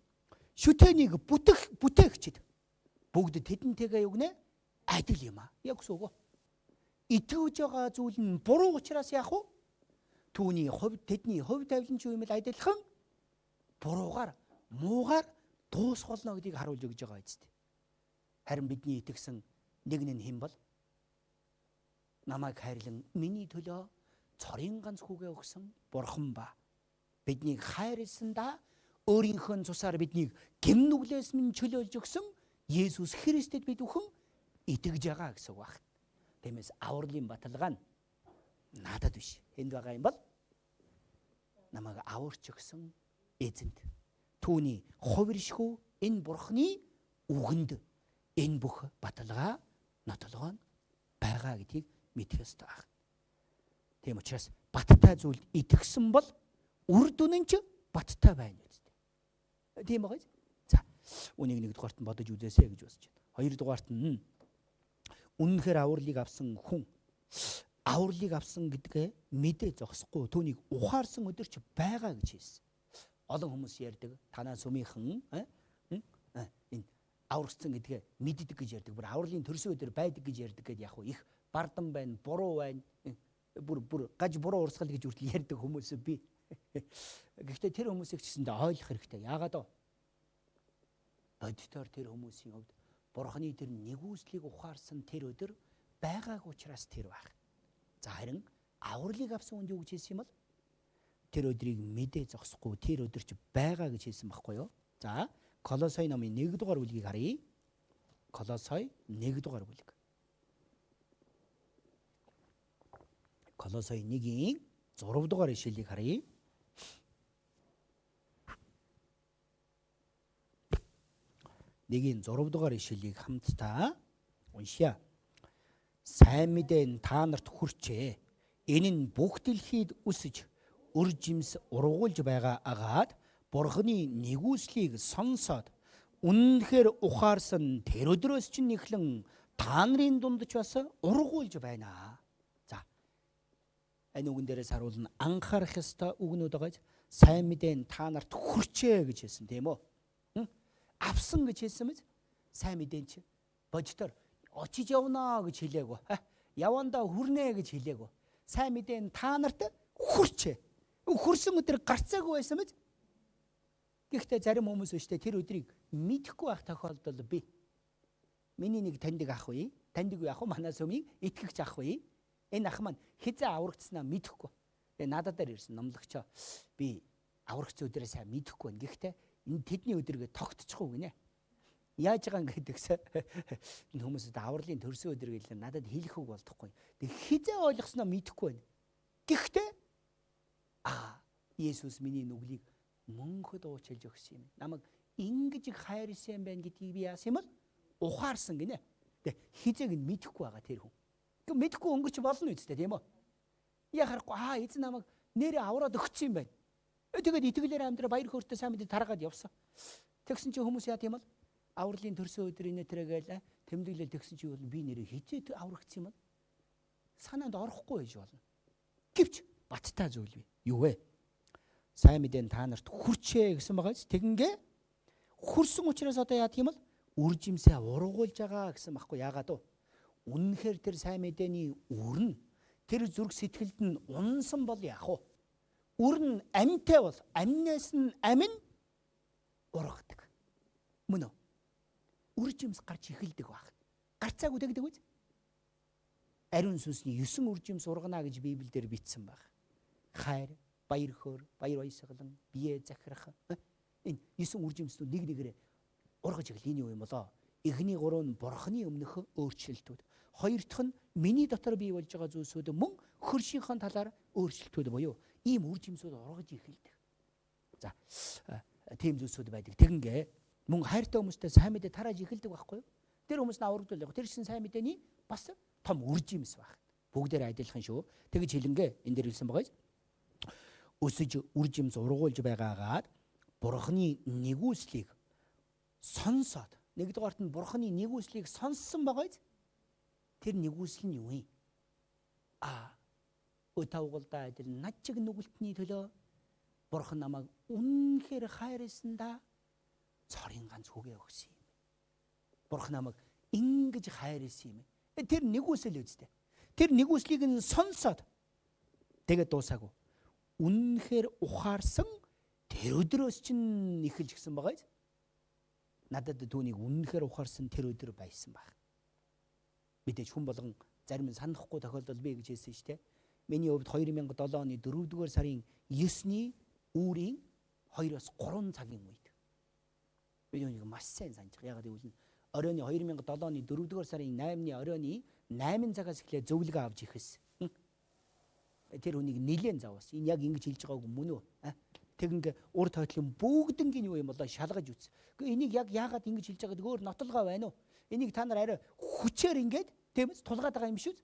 шүтээнийг бүтээгчд бүгд тэдэнтэйгээ юу гэнэ? Адил юм аа. Яг үгүй. Итгэж байгаа зүйл нь буруу учраас яах вэ? Тэдний хувь тавилан ч юм л адилхан буруугаар, муугаар дуусах болно гэдгийг харуулж өгж байгаа үст. Харин бидний итгэсэн нэг нь хэн бол? Намайг хайрлан миний төлөө цорын ганц хүүгээ өгсөн Бурхан ба. Биднийг хайрлсандаа өөрийнхөө цусаар биднийг гэм нүглээс минь чөлөөлж өгсөн Есүс Христэд бид бүхэн итгэж байгаа гэсэн үг байна. Тиймээс авралын баталгаа нь надад биш. Энд байгаа юм бол намайг аварч өгсөн эзэнд. Түүний хувиршгүй энэ Бурханы үгэнд энэ бүх баталгаа нотлогоо байгаа гэдгийг мэдэх ёстой байна. Тийм учраас баттай зүйлд итгэсэн бол үр дүн нь ч баттай байна үстэй. Тийм байгаа. За, үнийг нэгдүгээрт нь бодож үзээсэй гэж бодож байна. Хоёрдугаарт нь үнэнхээр авралыг авсан хүн авралыг авсан гэдгээ мэдээ зогсохгүй түүнийг ухаарсан өдөр ч байгаа гэж хэлсэн. Олон хүмүүс ярьдаг. Танаа сүмийнхэн энэ аврагцсан гэдгээ мэддэг гэж ярьдаг. Бүр авралын төрсөн өдөр байдаг гэж ярьдаг гэдээ яг их бардан байна, буруу байна. Бүр гаж буруу урсгал гэж үртэл ярьдаг хүмүүс би. Гэхдээ тэр хүмүүсийг ч гэсэндээ ойлгох хэрэгтэй. Яагаад вэ? Бодитоор тэр хүмүүсийн хувьд Бурханы тэр нэгүслийг ухаарсан тэр өдөр байгааг учраас тэр байх. За харин авралыг авсан хүнд юу гэж хэлсэн юм бол? Тэр өдрийг мэдээ зогсохгүй тэр өдөр ч байгаа гэж хэлсэн байхгүй юу? За Колосой номын 1 дугаар бүлгийг харъя. Колосой 1 дугаар бүлэг. Колосой 1-ийн 6 дугаар ишлэлийг харъя. Нэгийн 6 дугаар ишлэлийг хамтдаа уншъя. Сайн мэдээ та нарт хүрчээ. Энэ нь бүх дэлхийд үсэж үржимс ургуулж байгаа агаад Бурханы нэгүслийг сонсоод үнэнхээр ухаарсан тэр өдрөөс чинь нэхлэн та нарын дунд ч бас ургуулж байна. За. Энэ үгэн дээрээс харуулна анхаарах ёстой үгнүүд байгаа. Сайн мэдээ та нарт хүрчээ гэж хэлсэн тийм үү? Авсан гэж хэлсэн мэт сайн мэдээ чи бодитоор очиж явнаа гэж хэлээгөө. Явандаа хүрнэ гэж хэлээгөө. Сайн мэдээ та нарт хүрчээ. Хүрсэн өдөр гарцаагүй байсан мэт. Гэхдээ зарим хүмүүс өштэй тэр өдрийг мэдэхгүй байх тохиолдол бий. Миний нэг таньдаг ах үе, таньдаг ах манай сүмийн итгэгч ах үе. Энэ ах маань хизээ аврагдсанаа мэдэхгүй. Тэгээ надад дээр ирсэн номлогчоо би аврагц өдрөө сайн мэдэхгүй байна. Гэхдээ энэ тэдний өдрөгээ тогтчихгүй гинэ. Яаж байгаа гэдэгсээ энэ хүмүүсд авралын төрсөн өдөр гэлээ надад хэлэх үг болдохгүй. Тэг хизээ ойлгосноо мэдэхгүй байна. Гэхдээ Есүс миний нүглийг мөнхөд уучлж өгсөн юм. Намайг ингэж их хайрлсан байна гэдгийг би яасан юм бол ухаарсан гинэ. Тэг хизээг нь мэдэхгүй байгаа тэр хүн. Тэг мэдэхгүй өнгөрч болно үстэй тийм үү? Яхахгүй эзэн намайг нэрээ авраад өгсөн юм байна. Тэгээд итгэлээр амьдраа баяр хөөртэй сайн мэдээ таргаад явсан. Тэгсэн чинь хүмүүс яа тийм бол авралын төрсөн өдөр инээ тэрэгээл тэмдэглэл тэгсэн чинь би нэрээ хизээ аврагдсан юм бол санаанд орохгүй байж болно. Гэвч баттай зүйл бий. Юу вэ? Сайн мэдээ та нарт хүрчээ гэсэн байгаач. Тэгингээ хүрсэн учраас одоо яа тийм бол үржимсээ ургуулж байгаа гэсэн баггүй яагаад вэ? Үнэнхээр тэр сайн мэдээний үр нь тэр зүрх сэтгэлд нь унсан бол яах вэ? Үр нь амьтай бол амьнаас нь амин ургадаг. Мөн үү? Үржимс гарч эхэлдэг баг. Гарцаагүй дэгдэг үз? Ариун сүнсний 9 үржимс ургана гэж Библиэлд бичсэн баг. хайр, баяр хөөр, баяр баясгалан, бие захирах энэ 9 үр жимснүүд нэг нэгээрээ ургаж игэл энэ юу юм болоо? Эхний 3 нь бурхны өмнөх өөрчлөлтүүд. Хоёр дахь нь миний дотор бий болж байгаа зүйлсүүд мөн хөршийнхөө талаар өөрчлөлтүүд буюу ийм үр жимсүүд ургаж эхэлдэг. За тийм зүйлсүүд байдаг. Тэгингээ мөн хайртай хүмүүстэй сайн мэдээ тарааж эхэлдэг байхгүй юу? Тэр хүмүүс нааврагдвал яг тэр чинь сайн мэдээний бас том үр жимс баг. Бүгдээр адилхан шүү. Тэгж хэлэнгээ энэ дээр хэлсэн байгаа. Өсөж үр жимс ургуулж байгаагаад бурхны нэгүслийг сонсоод нэгдүгээрт нь бурхны нэгүслийг сонссон байгаа. Тэр нэгүсэл нь юу вэ? Өтавгалда адил начиг нүгэлтний төлөө бурхан намайг үнэхээр хайрлсан да. Цорын ганц хүүгээ өгсөн юм. Бурхан намайг ингэж хайрлсан юм. Тэр нэгүсэл үстэй. Тэр нэгүслийг нь сонсоод тэгээд дуусаагүй. Үнэхээр ухаарсан тэр өдрөөс чинь эхэлж гисэн байгаа. Надад түүнийг үнэхээр ухаарсан тэр өдөр байсан баг. Мэдээж хүн болгон зарим нь санахгүй тохиолдол бий гэж хэлсэн шүү дээ. Миний хувьд 2007 оны 4-р сарын 9-ний үүрийн 2-оос 3 цагийн үед. Би юунийг маш сайн санаж байгаа. Ягаад гэвэл оройны 2007 оны 4-р сарын 8-ны оройны 8 цагаас эхлээд зөвлөгөө авч ихэс. Тэр хүнийг нилээн заваас. Энэ яг ингэж хэлж байгааг мөн үү? Тэгингээ ур тойтлын бүгднгийн юу юм болоо шалгаж үз. Гэхдээ энийг яг яагаад ингэж хэлж байгааг өөр нотолгоо байна уу? Энийг та нар арай хүчээр ингээд тийм ээ тулгаад байгаа юм шүү.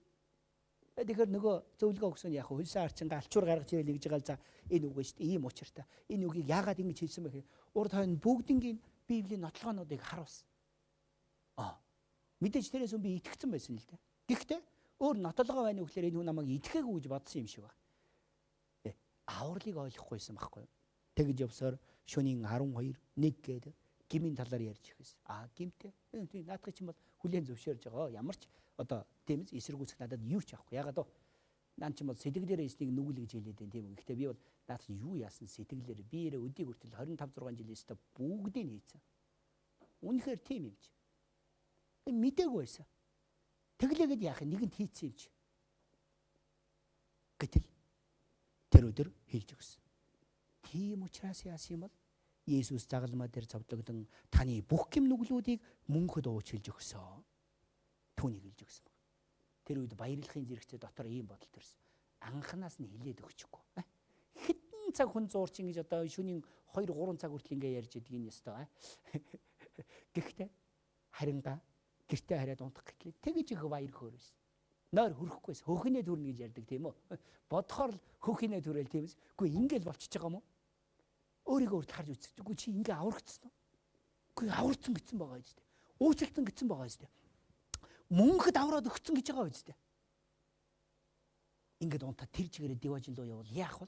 Тэгэхээр нөгөө зөвлөгөө өгсөн яг хөлсөн арчингаа алчуур гаргаж ирэл нэгж байгаа за энэ үг шүү дээ. Ийм учиртай. Энэ үгийг яагаад ингэж хэлсэн бэ гэхээр урд хойно бүгднгийн Библийн нотлогоонуудыг харуулсан. Мэдээж тэрээс би итгэцэн байсан л дээ. Гэхдээ өөр нотолгоо байна уу гэхээр энэ хүн намайг итгэхээгүй гэж бодсон юм шиг байна. Авралыг ойлгохгүйсэн байхгүй юу? Тэгж явсаар шөнийн 12 1 гээд гмийн талаар ярьж ихсэн. Гимтэй. Наадах чинь бол хүлээн зөвшөөрж байгаа. Ямар ч одоо тийм ээ эсэргүүцэх надад юу ч авахгүй. Ягаад вэ? Нaan чинь бол сэтгэлээрээ эснийг нүгэл гэж хэлээд байна тийм үү. Гэхдээ би бол наадах юу яасан сэтгэлээр биеэрээ өдийг хүртэл 25 6 жилээс та бүгдийг хийцэн. Үнэхээр тийм юм чи. Мэдээгүй байсан. Тэглээгээд яах юм нэгэнд хийцэн юм чи. Гэтэл тэр өдөр хэлж өгсөн. Тийм учраас яасан юм бол Есүс загалмаа дээр цовдлогдсон таны бүх гэм нүглүүдийг мөнхөд уучлж өгсөн. Түүнийг хэлж өгсөн баг. Тэр үед баярлахын зэрэгцээ дотор ийм бодол төрсөн. Анханаас нь хилээд өгчихгүй. Хэдэн цаг хүн зуурч ингэж одоо шөнийн 2 3 цаг хүртэл ингэ ярьж идэг юм ёстой. Гэхдээ харинга гэртээ хараад унтах гэхлээр тэгэж их баяр хөөрөөс. Нойр хөрөхгүйс хөхнээ төрнө гэж ярьдаг тийм үү? Бодохоор л хөхнээ төрөл тийм ээ. Үгүй ингээл болчихж байгаа юм уу? Өөрийгөө урд харж үзсэн. Үгүй чи ингээ аврагдсан уу? Үгүй аврагдсан гэсэн байгаа юм зү. Уучлалтан гэсэн байгаа юм зү. Мөнхөд авраад өгсөн гэж байгаа юм зү. Ингээд унтаа тэр чигээрээ диважин руу явал яах вэ?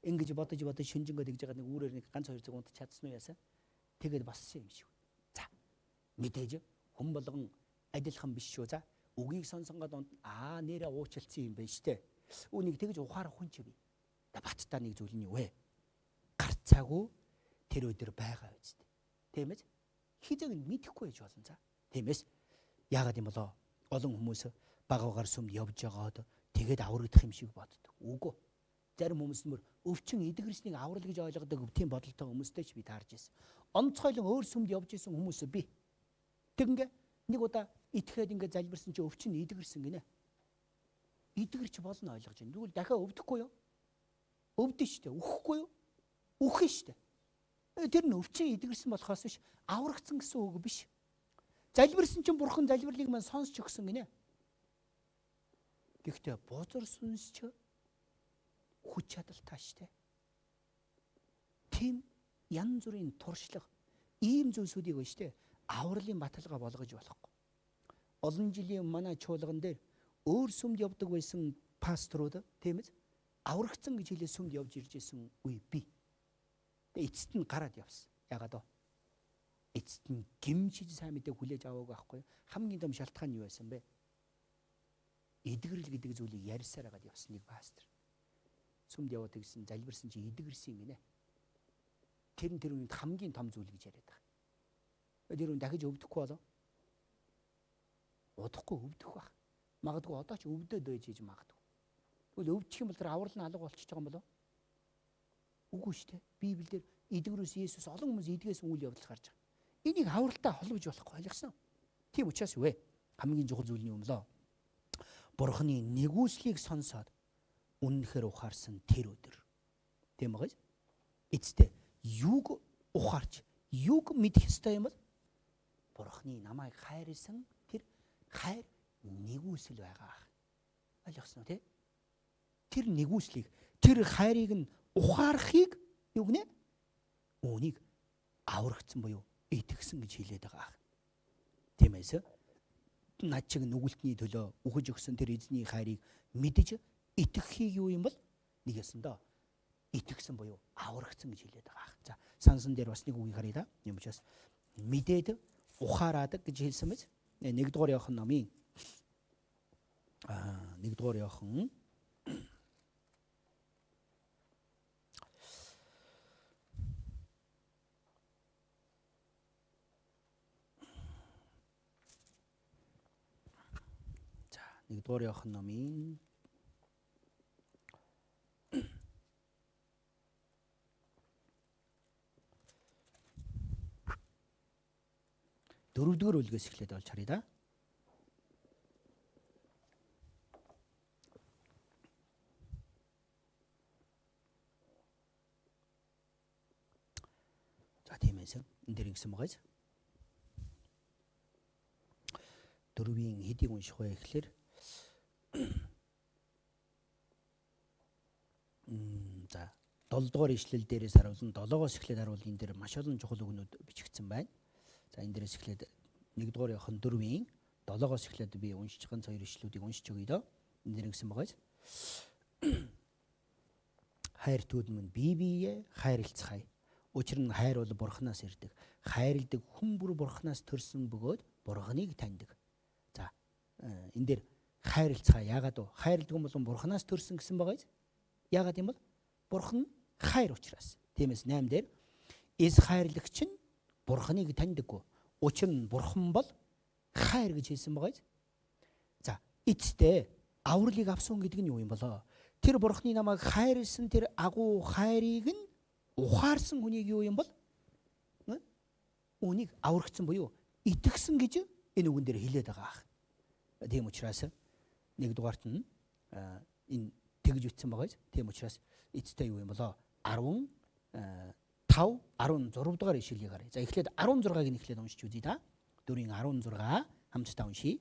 Ингэж бодож шинжэнгөө тэгж байгаа нэг үүрээр нэг ганц 2 цаг унтаж чадсан уу яасан? Тэгээд бассан юм шиг. За. Мэдээж хүн болгон адилхан биш шүү. За. Үгийг сонсонгод нэрээ уучлалцсан юм байна штэ. Үнийг тэгж ухаарах хүн чи би. Баттай нэг зүйл нь юу вэ? Гарцаагүй тэр өдөр байгаа үстэ. Тийм ээ. Хизэг нь мэдэхгүй байж болно за. Тийм ээ. Яагаад юм болоо? Олон хүмүүс багаагаар сүмд явж байгаад тэгээд аврагдах юм шиг боддог. Үгүй. Зарим хүмүүс нөр өвчин эдгэрснийг аврал гэж ойлгодог тийм бодолтой хүмүүстэй ч би таарж ирсэн. Онцгойлон өөр сүмд явж исэн хүмүүс би. Тэгингээ нэг удаа итгэхэд ингээд залбирсан чи өвчин эдгэрсэн гинэ. Эдгэрч болно ойлгож байна. Тэгвэл дахиад өвдөхгүй юу? Өвдөн штэ. Үхэхгүй юу? Үхэн штэ. Тэр нь өвчин эдгэрсэн болохоос биш аврагдсан гэсэн үг биш. Залбирсан чинь бурхан залбирлыг маань сонсч өгсөн гинэ. Гэхдээ бузар сүнсч хүч чадалтай штэ. Тийм янз бүрийн туршлага ийм зүйлсүүдийг ба штэ авралын баталгаа болгож болохгүй. Олон жилийн манай чуулган дээр өөр сүмд явдаг байсан пасторууд тийм ээ аврагдсан гэж хэлээ сүмд явж ирж исэн үе би. Тэгээ эцэст нь гараад явсан. Ягаад вэ? Эцэст нь гимшиж сайн мэдээ хүлээж аваагүй байхгүй. Хамгийн том шалтгаан юу байсан бэ? Эдгэрэл гэдэг зүйлийг ярьсаар хагаад явсан нэг пастор. Сүмд яваад гэсэн залбирсан чи эдгэрсэн гинэ. Тэр үед хамгийн том зүйл гэж яриад байгаа. Тэр хүн дахиж өвдөхгүй болоо. Удахгүй өвдөх баг. Магадгүй одоо ч өвдөд байж магадгүй. Тэгвэл өвдчих юм бол тэр аврал нь алга болчихж байгаа юм болов? Үгүй шүү дээ. Библиэлд эдгэрээс Есүс олон хүмүүс эдгээс үйл явдал гарч байгаа. Энийг авралтай холбож болохгүй ойлгосон. Тийм учраас юу вэ? Хамгийн чухал зүйл нь юм лөө. Бурхны нэгүслийг сонсоод үнэнхээр ухаарсан тэр өдөр. Тийм багаж? Эцэстээ юуг ухаарч, юуг мэдэх ёстой юм бол? Бурхны намайг хайрлсан тэр хайр нэгүсэл байгаа. Ойлгосноо тий? Тэр нэгүслийг, тэр хайрыг нь ухаарахыг юу гэнэ? Үүнийг аврагдсан буюу итгэсэн гэж хэлээд байгаа. Тиймээс над чиг нүгэлтний төлөө үхэж өгсөн тэр эзний хайрыг мэдэж итгэхийг юу юм бол нэг ёсондоо итгэсэн буюу аврагдсан гэж хэлээд байгаа. За сансан дээр бас нэг үгийг харъя да. Юм учраас мэдээд ухаараадаг гэж хэлсэн мэт. 1-р Иохан номын 1-р Иохан 자 1-р Иохан номын 4-р үлгээс эхлээд олж харъя да. За тиймээс энэ дээр ингэсэн байгаа. 4-ийн хэдийг унших вэ гэхлээр за 7-р ишлэл дээрээс харуулсан 7-оос эхлээд харуул энэ дээр маш олон чухал үгнүүд бичигдсэн байна. За энэ дээрээс эхлээд 1-р Иохан 4-ийн 7-оос эхлээд би уншиж байгаа хоёр ишлүүдийг уншиж өгье доо. Энэ дээр ингэсэн байгаа. Хайртууд минь бие биеэ хайрлцгаая. Учир нь хайр бол Бурханаас ирдэг. Хайрладаг хүн бүр Бурханаас төрсөн бөгөөд Бурханыг таньдаг. За энэ дээр хайрлцгаая яагаад вэ? Хайрладаг хүн бол Бурханаас төрсөн гэсэн байгаа. Яагаад юм бол Бурхан хайр учраас. Тиймээс 8 дээр эс хайрлагч нь Бурханыг таньдаггүй. Учир нь Бурхан бол хайр гэж хэлсэн байгаа. За эцэстээ авралыг авсан гэдэг нь юу юм болоо? Тэр Бурханы намайг хайрлсан тэр агуу хайрыг нь ухаарсан хүнийг юу юм бол? Үүнийг аврагдсан буюу итгэсэн гэж энэ үгэн дээр хэлээд байгаа. Тийм учраас 1-дугаарт нь энэ тэгж үтсэн байгаа. Тийм учраас эцэстээ юу юм болоо? 5, 16 дугаар ишлэгийг харъя. За эхлээд 16-ыг нь эхлээд уншиж үзье да. 4-ийн 16 хамтдаа уншийе.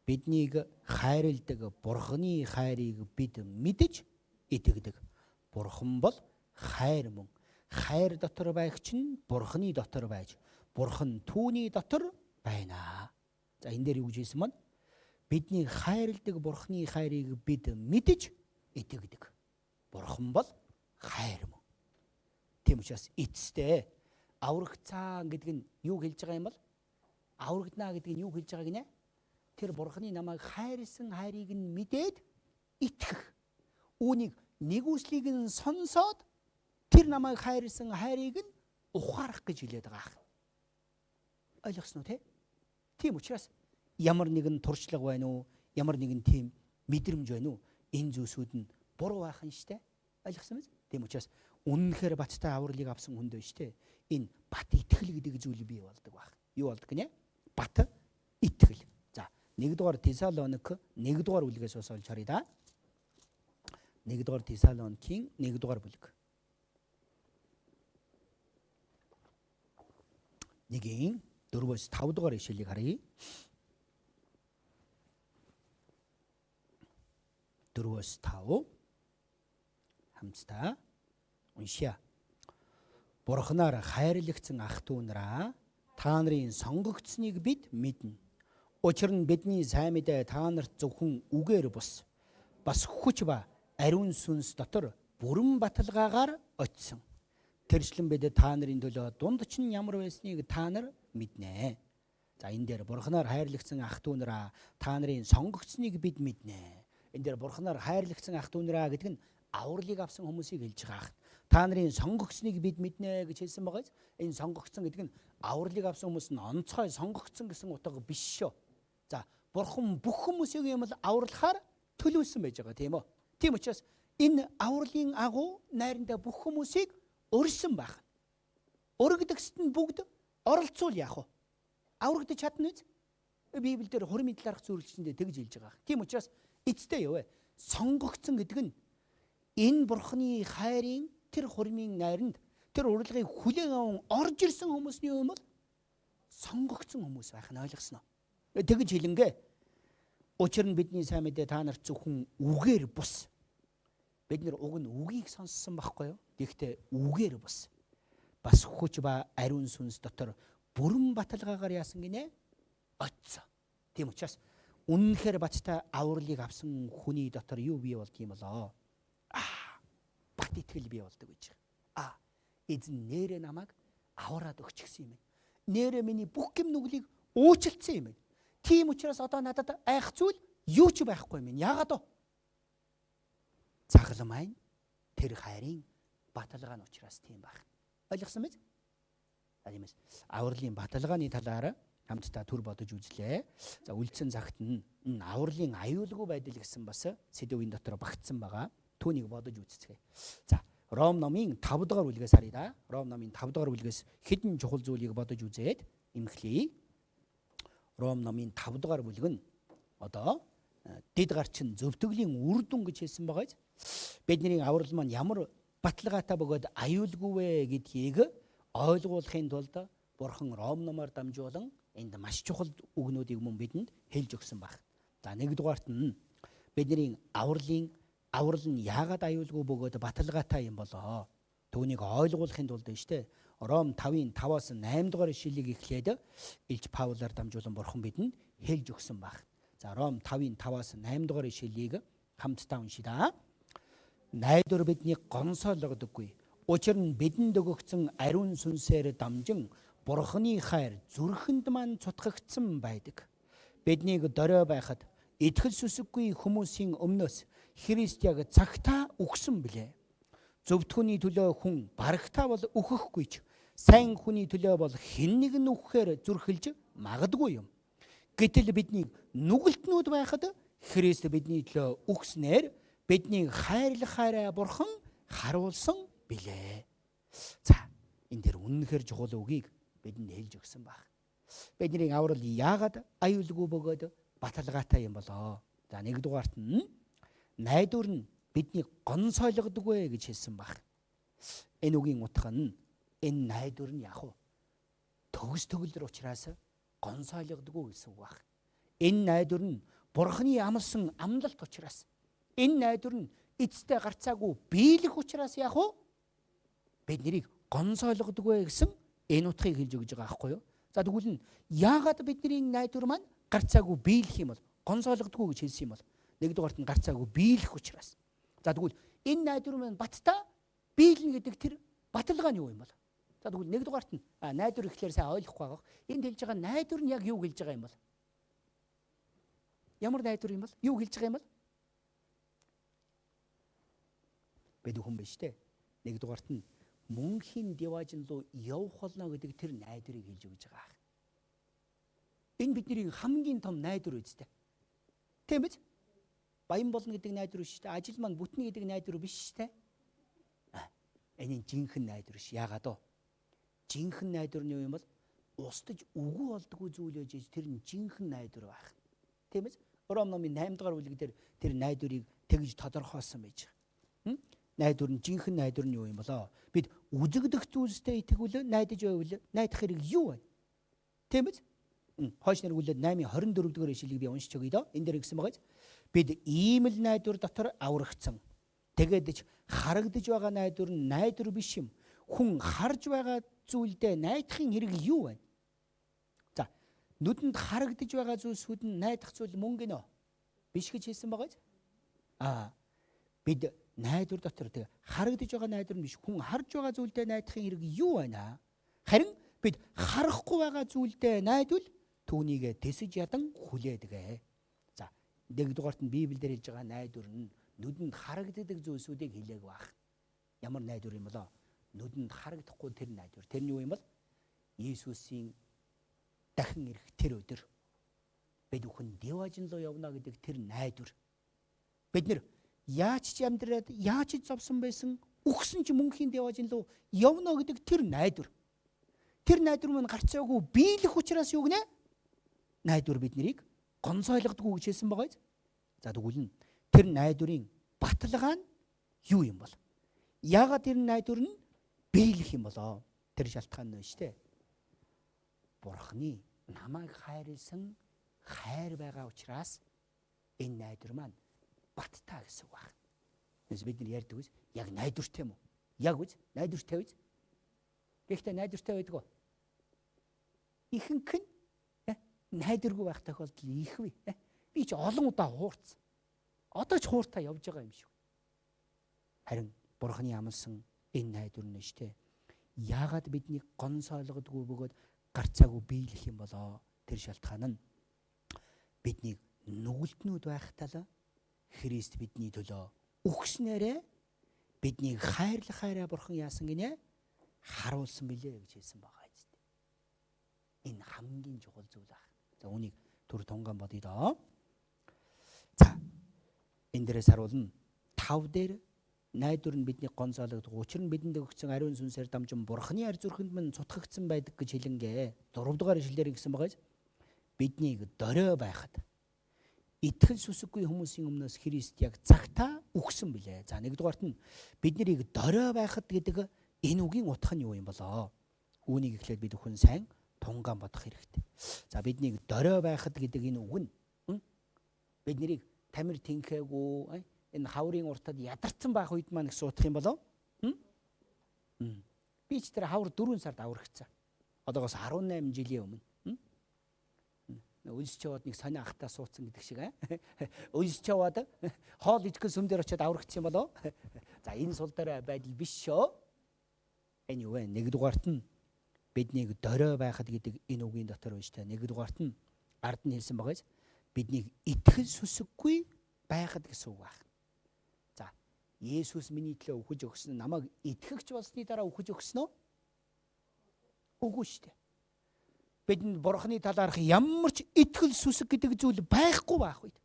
Биднийг хайрладаг Бурханы хайрыг бид мэдэж итгэдэг. Бурхан бол хайр мөн. Хайр дотор байгч нь Бурханы дотор байж, Бурхан түүний дотор байна. За энэ дээр юу гэж хэлсэн мөн? Биднийг хайрладаг Бурханы хайрыг бид мэдэж итгэдэг. Бурхан бол хайр мөн. Тийм учраас эцэстээ аврагцаа гэдэг нь юу хэлж байгаа юм бол? Аврагдана гэдэг нь юу хэлж байгаа гинэ? Тэр Бурханы намайг хайрлсан хайрыг нь мэдээд итгэх. Үүнийг нэгүслийг нь сонсоод тэр намайг хайрлсан хайрыг нь ухаарах гэж хэлээд байгаа. Ойлгосноо те? Тийм учраас ямар нэгэн туршлага байна уу? Ямар нэгэн тийм мэдрэмж байна уу? Энэ зүйлсүүд нь буруу байх нь штэ. Ойлгосон биз? Тийм учраас үнэнхээр баттай авралыг авсан хүнд байна штэ. Энэ бат итгэл гэдэг зүйл бий болдог баг. Юу болдог гинэ? Бат итгэл. За 1-р Тесалоник 1-р бүлгээс бас олж харъя да. 1-р Тесалоникийн 1-р бүлэг. 1-ийн 4-өөс 5-р ишлэлийг харъя. 4-өөс 5 хамтдаа уншия. Бурханаар хайрлагдсан ах トゥ нараа та нарын сонгогдсныг бид мэднэ. Учир нь бидний сайн мэдээ та нарт зөвхөн үгээр бус бас хүч ба ариун сүнс дотор бүрэн баталгаагаар очсон. Тэрчлэн бид та нарын төлөө дундч нь ямар байсныг та нар мэднэ. За энэ дээр Бурханаар хайрлагдсан ах トゥ нараа та нарын сонгогдсныг бид мэднэ. Энэ дээр Бурханаар хайрлагдсан ах トゥ нараа гэдэг нь авралыг авсан хүмүүсийг хэлж байгаа. Та нарын сонгогдсныг бид мэднэ гэж хэлсэн байгаа. Энэ сонгогдсон гэдэг нь авралыг авсан хүмүүс нь онцгой сонгогдсон гэсэн утга биш шүү. За Бурхан бүх хүмүүсийг юм л авралахаар төлөвлөсөн байж байгаа тийм үү? Тийм учраас энэ авралын агуу найрандаа бүх хүмүүсийг өрсөн байх. Өргөдөгсөд нь бүгд оролцуул яах вэ? Аврагдаж чадна үз? Библиэлд хурмын талаарх зөвлөлчөндөө тэгж хэлж байгаа. Тийм учраас эцтэй юу вэ? Сонгогдсон гэдэг нь энэ бурхны хайрын тэр хурмын найранд тэр урилгыг хүлээн аван орж ирсэн хүмүүсний юм бол сонгогдсон хүмүүс байх нь ойлгосноо. Тэгж хэлэнгээ. Учир нь бидний сайн мэдээ та нарт зөвхөн үгээр бус. Бид нэр уг нь үгийг сонссон байхгүй юу? Гэхдээ үгээр бус. Бас хүч ба ариун сүнс дотор бүрэн баталгаагаар яасан гинэ? Очсон. Тийм учраас үнэнхээр бацтай авралыг авсан хүний дотор юу бий болдгийм болоо? Бат итгэл бий болдог гэж байгаа. Эзэн нэрээ намайг авраад өгчихсөн юм. Нэрээ миний бүх гэм нүглийг уучлцсан юм. Тийм учраас одоо надад айх зүйл юу ч байхгүй юм. Яагаад вэ? Загалан маань тэр хайрын баталгаа нь учраас тийм байх. Ойлгосон биз? Алимс. Авралын баталгааны талаар хамтдаа төр бодож үзлээ. За үлдсэн цагт нь энэ авралын аюулгүй байдал гэсэн бас сэдвийн дотор багтсан байгаа. Түүнийг бодож үзцгээе. За Ром номын 5 дугаар бүлгээс харъя да. Ром номын 5 дугаар бүлгээс хэдэн чухал зүйлийг бодож үзээд эмхлэе. Ром номын 5 дугаар бүлэг нь одоо дэд гарчин зөвтгөлийн үр дүн гэж хэлсэн байгаа. Бидний аврал маань ямар баталгаатай бөгөөд аюулгүй вэ гэдгийг ойлгуулахын тулд Бурхан Ром номоор дамжуулан энд маш чухал үгнүүдийг мөн бидэнд хэлж өгсөн баг. За нэгдүгээрт нь бидний аврал нь яагаад аюулгүй бөгөөд баталгаатай юм болоо? Түүнийг ойлгуулахын тулд штэ Ром 5-ын 5-аас 8 дугаар ишлэлийг эхлээд Илж Паулаар дамжуулан Бурхан бидэнд хэлж өгсөн баг. За Ром 5-ын 5-аас 8 дугаар ишлэлийг хамтдаа уншийдаа. Найдвар биднийг гонсойлгодоггүй. Учир нь бидэнд өгөгдсөн ариун сүнсээр дамжин Бурханы хайр зүрхэнд маань цутгагдсан байдаг. Биднийг дорой байхад итгэл сүсэггүй хүмүүсийн өмнөөс Христ яг цагтаа өгсөн билээ. Зөвдгөний төлөө хүн барагтаа бол өөхөхгүй ч сайн хүний төлөө бол хэн нэг нь өгөхээр зүрхэлж магадгүй юм. Гэтэл бидний нүгэлтнүүд байхад Христ бидний төлөө өгснээр бидний хайрлахаараа Бурхан харуулсан билээ. За энэ дэр үнэнхээр чухал үгийг бидэнд хэлж өгсөн баг. Бидний аврал яагаад аюулгүй бөгөөд баталгаатай юм болоо? За нэгдүгээрт нь найдвар нь бидний гонсойлгодоггүй гэж хэлсэн баг. Энэ үгийн утга нь энэ найдвар нь яг төгс төгөлдөр учраас гонсойлгодоггүй гэсэн үг баг. Энэ найдвар нь Бурханы амлсан амлалт учраас, энэ найдвар нь эцэстээ гарцаагүй биелэх учраас яг бид нарыг гонсойлгодоггүй гэсэн энэ утгыг хэлж өгж байгаа байхгүй юу? За тэгвэл нь яагаад бидний найдвар маань гарцаагүй биелэх юм бол, гонсойлгодоггүй гэж хэлсэн юм бол? Нэгдүгээрт нь гарцаагүй биелэх учраас. За тэгвэл энэ найдвар маань баттай биелнэ гэдэг тэр баталгаа нь юу юм бол? За тэгвэл нэгдүгээрт нь найдвар ихлээр сайн ойлгохгүй байгаа. Энд хэлж байгаа найдвар нь яг юу хэлж байгаа юм бол? Ямар найдвар юм бол? Юу хэлж байгаа юм бол? Бид хүн биш үү? Нэгдүгээрт нь мөнхийн диважин руу явах болно гэдэг тэр найдварыг хэлж өгж байгаа. Энэ бидний хамгийн том найдвар үстэй. Тийм биз? Баян болно гэдэг найдвар биш үү? Ажил маань бүтнэ гэдэг найдвар биш үү? Энэ жинхэнэ найдвар ш. Яагаад вэ? Жинхэнэ найдвар нь юу юм бол? Устдаж үгүй болдгоо зүйл ээж тэр нь жинхэнэ найдвар байх. Тийм биз? Ром номын 8 дугаар бүлэг дээр тэр найдварыг тэгж тодорхойлсон байж байгаа. Найдвар нь жинхэнэ найдвар нь юу юм болоо? Бид үзэгдэх зүйлстэй итгэвэл найдаж байвал найдах хэрэг юу вэ? Тийм биз? Хойш нэргүүлээд 8:24 дугаар ишлэлийг би уншиж өгье доо. Энэ дээр гэсэн байгаа. Бид ийм л найдвар дотор аврагдсан. Тэгээд харагдаж байгаа найдвар нь найдвар биш юм. Хүн харж байгаа зүйлдээ найдахын хэрэг юу вэ? За, нүдэнд харагдаж байгаа зүйлсүүд нь найдах зүйл мөн гинөө. Биш гэж хэлсэн байгаа. Бид найдвар дотор тэг харагдаж байгаа найдвар нь биш. Хүн харж байгаа зүйлдээ найдахын хэрэг юу байна? Харин бид харахгүй байгаа зүйлдээ найдвал түүнийг тэсэж ядан хүлээдэг. За, нэгдүгээрт нь Библиэлд хэлж байгаа найдвар нь нүдэнд харагддаг зүйлсүүдийг хэлээг байх. Ямар найдвар юм болоо? Нүдэнд харагдахгүй тэр найдвар. Тэр нь юу юм бол? Иесусийн дахин ирэх тэр өдөр бид бүхэн диважин руу явна гэдэг тэр найдвар. Бид нэр Яаж ч амьдраад яаж ч зовсон байсан үхсэн ч мөнхийн деважин руу явна гэдэг тэр найдвар. Тэр найдвар мань гарцаагүй биелэх учраас юу гинэ? Найдвар биднийг гонцойлгодгүй гэж хэлсэн байгаа. За тэгвэл тэр найдварын баталгаа нь юу юм бол? Яагаад тэр найдвар нь биелэх юм болоо? Тэр шалтгаан нь шүү дээ. Бурхны намайг хайрлсан хайр байгаа учраас энэ найдвар маань баттаа гэсэн үг байна. Тэс бид нар ярьдаг үз яг найдвартай юм уу? Яг үз найдвартай үз. Гэхдээ найдвартай байдаг уу? Ихэнх нь найдваргүй байх тохиолдол их вэ. Би ч олон удаа хуурцсан. Одоо ч хууртаа явж байгаа юм шиг. Харин Бурхны амлсан энэ найдвар нь штэ. Яагаад бидний гонцойлгодгүй бөгөөд гарцаагүй биелэх юм болоо? Тэр шалтгаан нь бидний нүгэлтнүүд байхтаа Христ бидний төлөө үхснээрээ биднийг хайрлах хайраа Бурхан яасан гинэ? Харуулсан билээ гэж хэлсэн байгаа юм. Энэ хамгийн чухал зүйл байна. За үүнийг түр тунган бодъё доо. За энэ дээрээс харуулна 5 дээр найдвар нь бидний гонцойлгодог. Учир нь бидэнд өгсөн ариун сүнсээр дамжин Бурханы арь зүрхэнд мань цутгагдсан байдаг гэж хэлэнгээ. 4 дугаар ишлэлээр ингэсэн байгаа юм. Биднийг дорой байхад итгэл сүсэггүй хүмүүсийн өмнөөс Христ яг цагтаа үхсэн билээ. За 1 дугаарт нь бид нарыг дорой байхад гэдэг энэ үгийн утга нь юу юм болоо? Үүнийг эхлээд бид хүн сайн тунгаан бодох хэрэгтэй. За биднийг дорой байхад гэдэг энэ үг нь бид нарыг тамир тэнхээгүй энэ хаврын уртад ядарсан байх үед маань гэсэн утга юм болоо? Би ч тэр хавар 4 сард аврагцсан. Одоогоос 18 жилийн өмнө. Үлсч яваад нэг сони ахтаа суудсан гэдэг шиг үлсч яваад хоол идэхгүй сүм дээр очиод аврагдсан юм болоо. За энэ сул дээр байдал биш шөө. Энэ юу вэ? 1 дугаарт нь биднийг дорой байхад гэдэг энэ үгийн дотор байна шүү дээ. 1 дугаарт нь ард нь хэлсэн байгаа. Биднийг итгэл сүсэггүй байхад гэсэн үг байна. За Есүс миний төлөө үхэж өгсөн намайг итгэгч болсны дараа үхэж өгсөн үү? Үгүй шүү дээ. Бидэнд Бурханы талаарх ямар ч итгэл сүсэг гэдэг зүйл байхгүй байх үед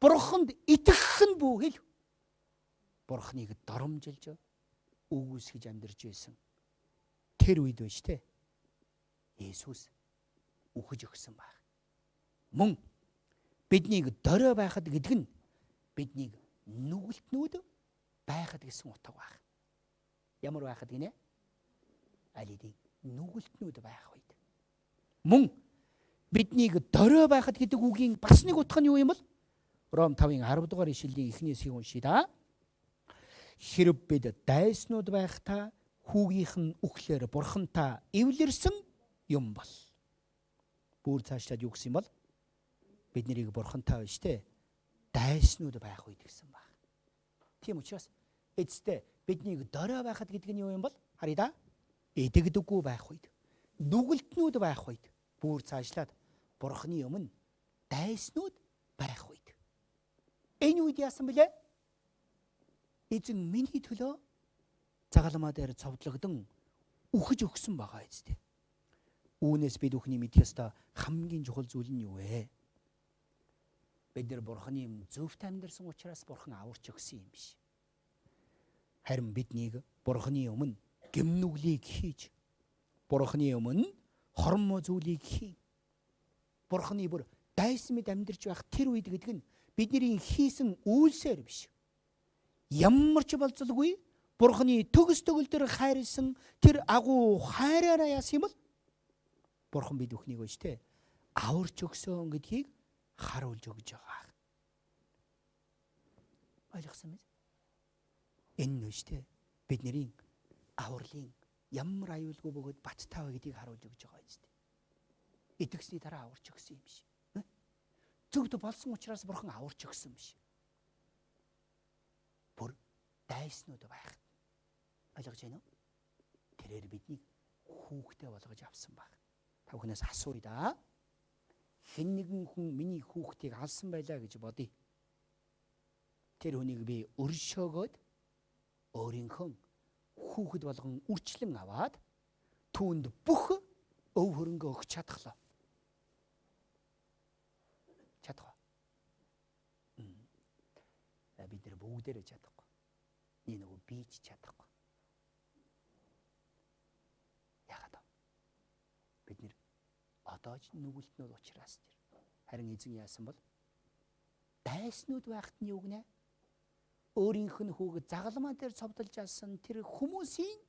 Бурханд итгэх нь бүхэл Бурханыг доромжилж үгүйсгэж амьдарч байсан. Тэр үед байна штэ. Есүс үхэж өгсөн баг. Мөн биднийг дорой байхад гэдэг нь биднийг нүгэлтнүүд байхад гэсэн утга баг. Ямар байхад гинэ? Аль хэдийн нүгэлтнүүд байх үед. Мөн биднийг дорой байхад гэдэг үгийн бас нэг утга нь юу юм бол? Ром 5-ын 10 дугаар ишлэлийн эхний хэсгийг уншъя да. Хэрв бид дайснууд байхдаа хүүгийнх нь үхлээр Бурхантай эвлэрсэн юм бол. Бүр цаашлаад юу гэсэн юм бол? Бид нарыг Бурхантай биш те дайснууд байх үед гэсэн баг. Тийм учраас эцэстээ биднийг дорой байхад гэдэг нь юу юм бол? Харъя да. Эдэгдэггүй байх үед, нүгэлтнүүд байх үед, бүр цаашлаад Бурханы өмнө дайснууд байх үед. Энэ үед яасан бэлээ? Эзэн миний төлөө загалмаа дээр цовдлогдсон үхэж өгсөн байгаа эцтэй. Үүнээс бид бүхний мэдэх ёстой хамгийн чухал зүйл нь юу вэ? Бид нар Бурханы өмнө зөвхт амьдарсан учраас Бурхан аварч өгсөн юм биш. Харин биднийг Бурханы өмнө гэмнүглийг хийж, Бурханы өмнө хормоо зүйлийг хийн. Бурханы бүр дайсан мэд амьдарч байх тэр үед гэдэг нь бидний хийсэн үйлсээр биш. Ямар ч болцолгүй Бурханы төгс төгөлдөр хайрлсан тэр агуу хайраараа яасан юм бол Бурхан бид бүхнийг өж тэ аварч өгсөн гэдгийг харуулж өгж байгаа. Ойлгосон биз? Энэ нь өж тэ бидний авралын ямар аюулгүй бөгөөд баттай вэ гэдгийг харуулж өгж байгаа юм шүү дээ. Итгэсний дараа аварч өгсөн юм биш. Зөвхөн болсон учраас Бурхан аварч өгсөн биш. Бүр дайснууд байх. Ойлгож байна уу? Тэрээр биднийг хүүхдээ болгож авсан баг. Та бүхнээс асууя да. Хэн нэгэн хүн миний хүүхдийг алсан байлаа гэж бодъё. Тэр хүнийг би өршөөгөөд өөрийнхөө хүүхэд болгон үрчлэн аваад түүнд бүх өв хөрөнгө өгч чадхлаа. Чадах. Бид нар бүгдээрээ чадахгүй. Нэг нөгөө бийж чадахгүй. Яагаад вэ? Бид нэр одоо ч нүгэлтнүүд учраас тэр. Харин эзэн яасан бол дайснууд байхад нь юу гинэ? Өөрийнх нь хүүг загалмаа дээр цовдолж асан тэр хүмүүсийн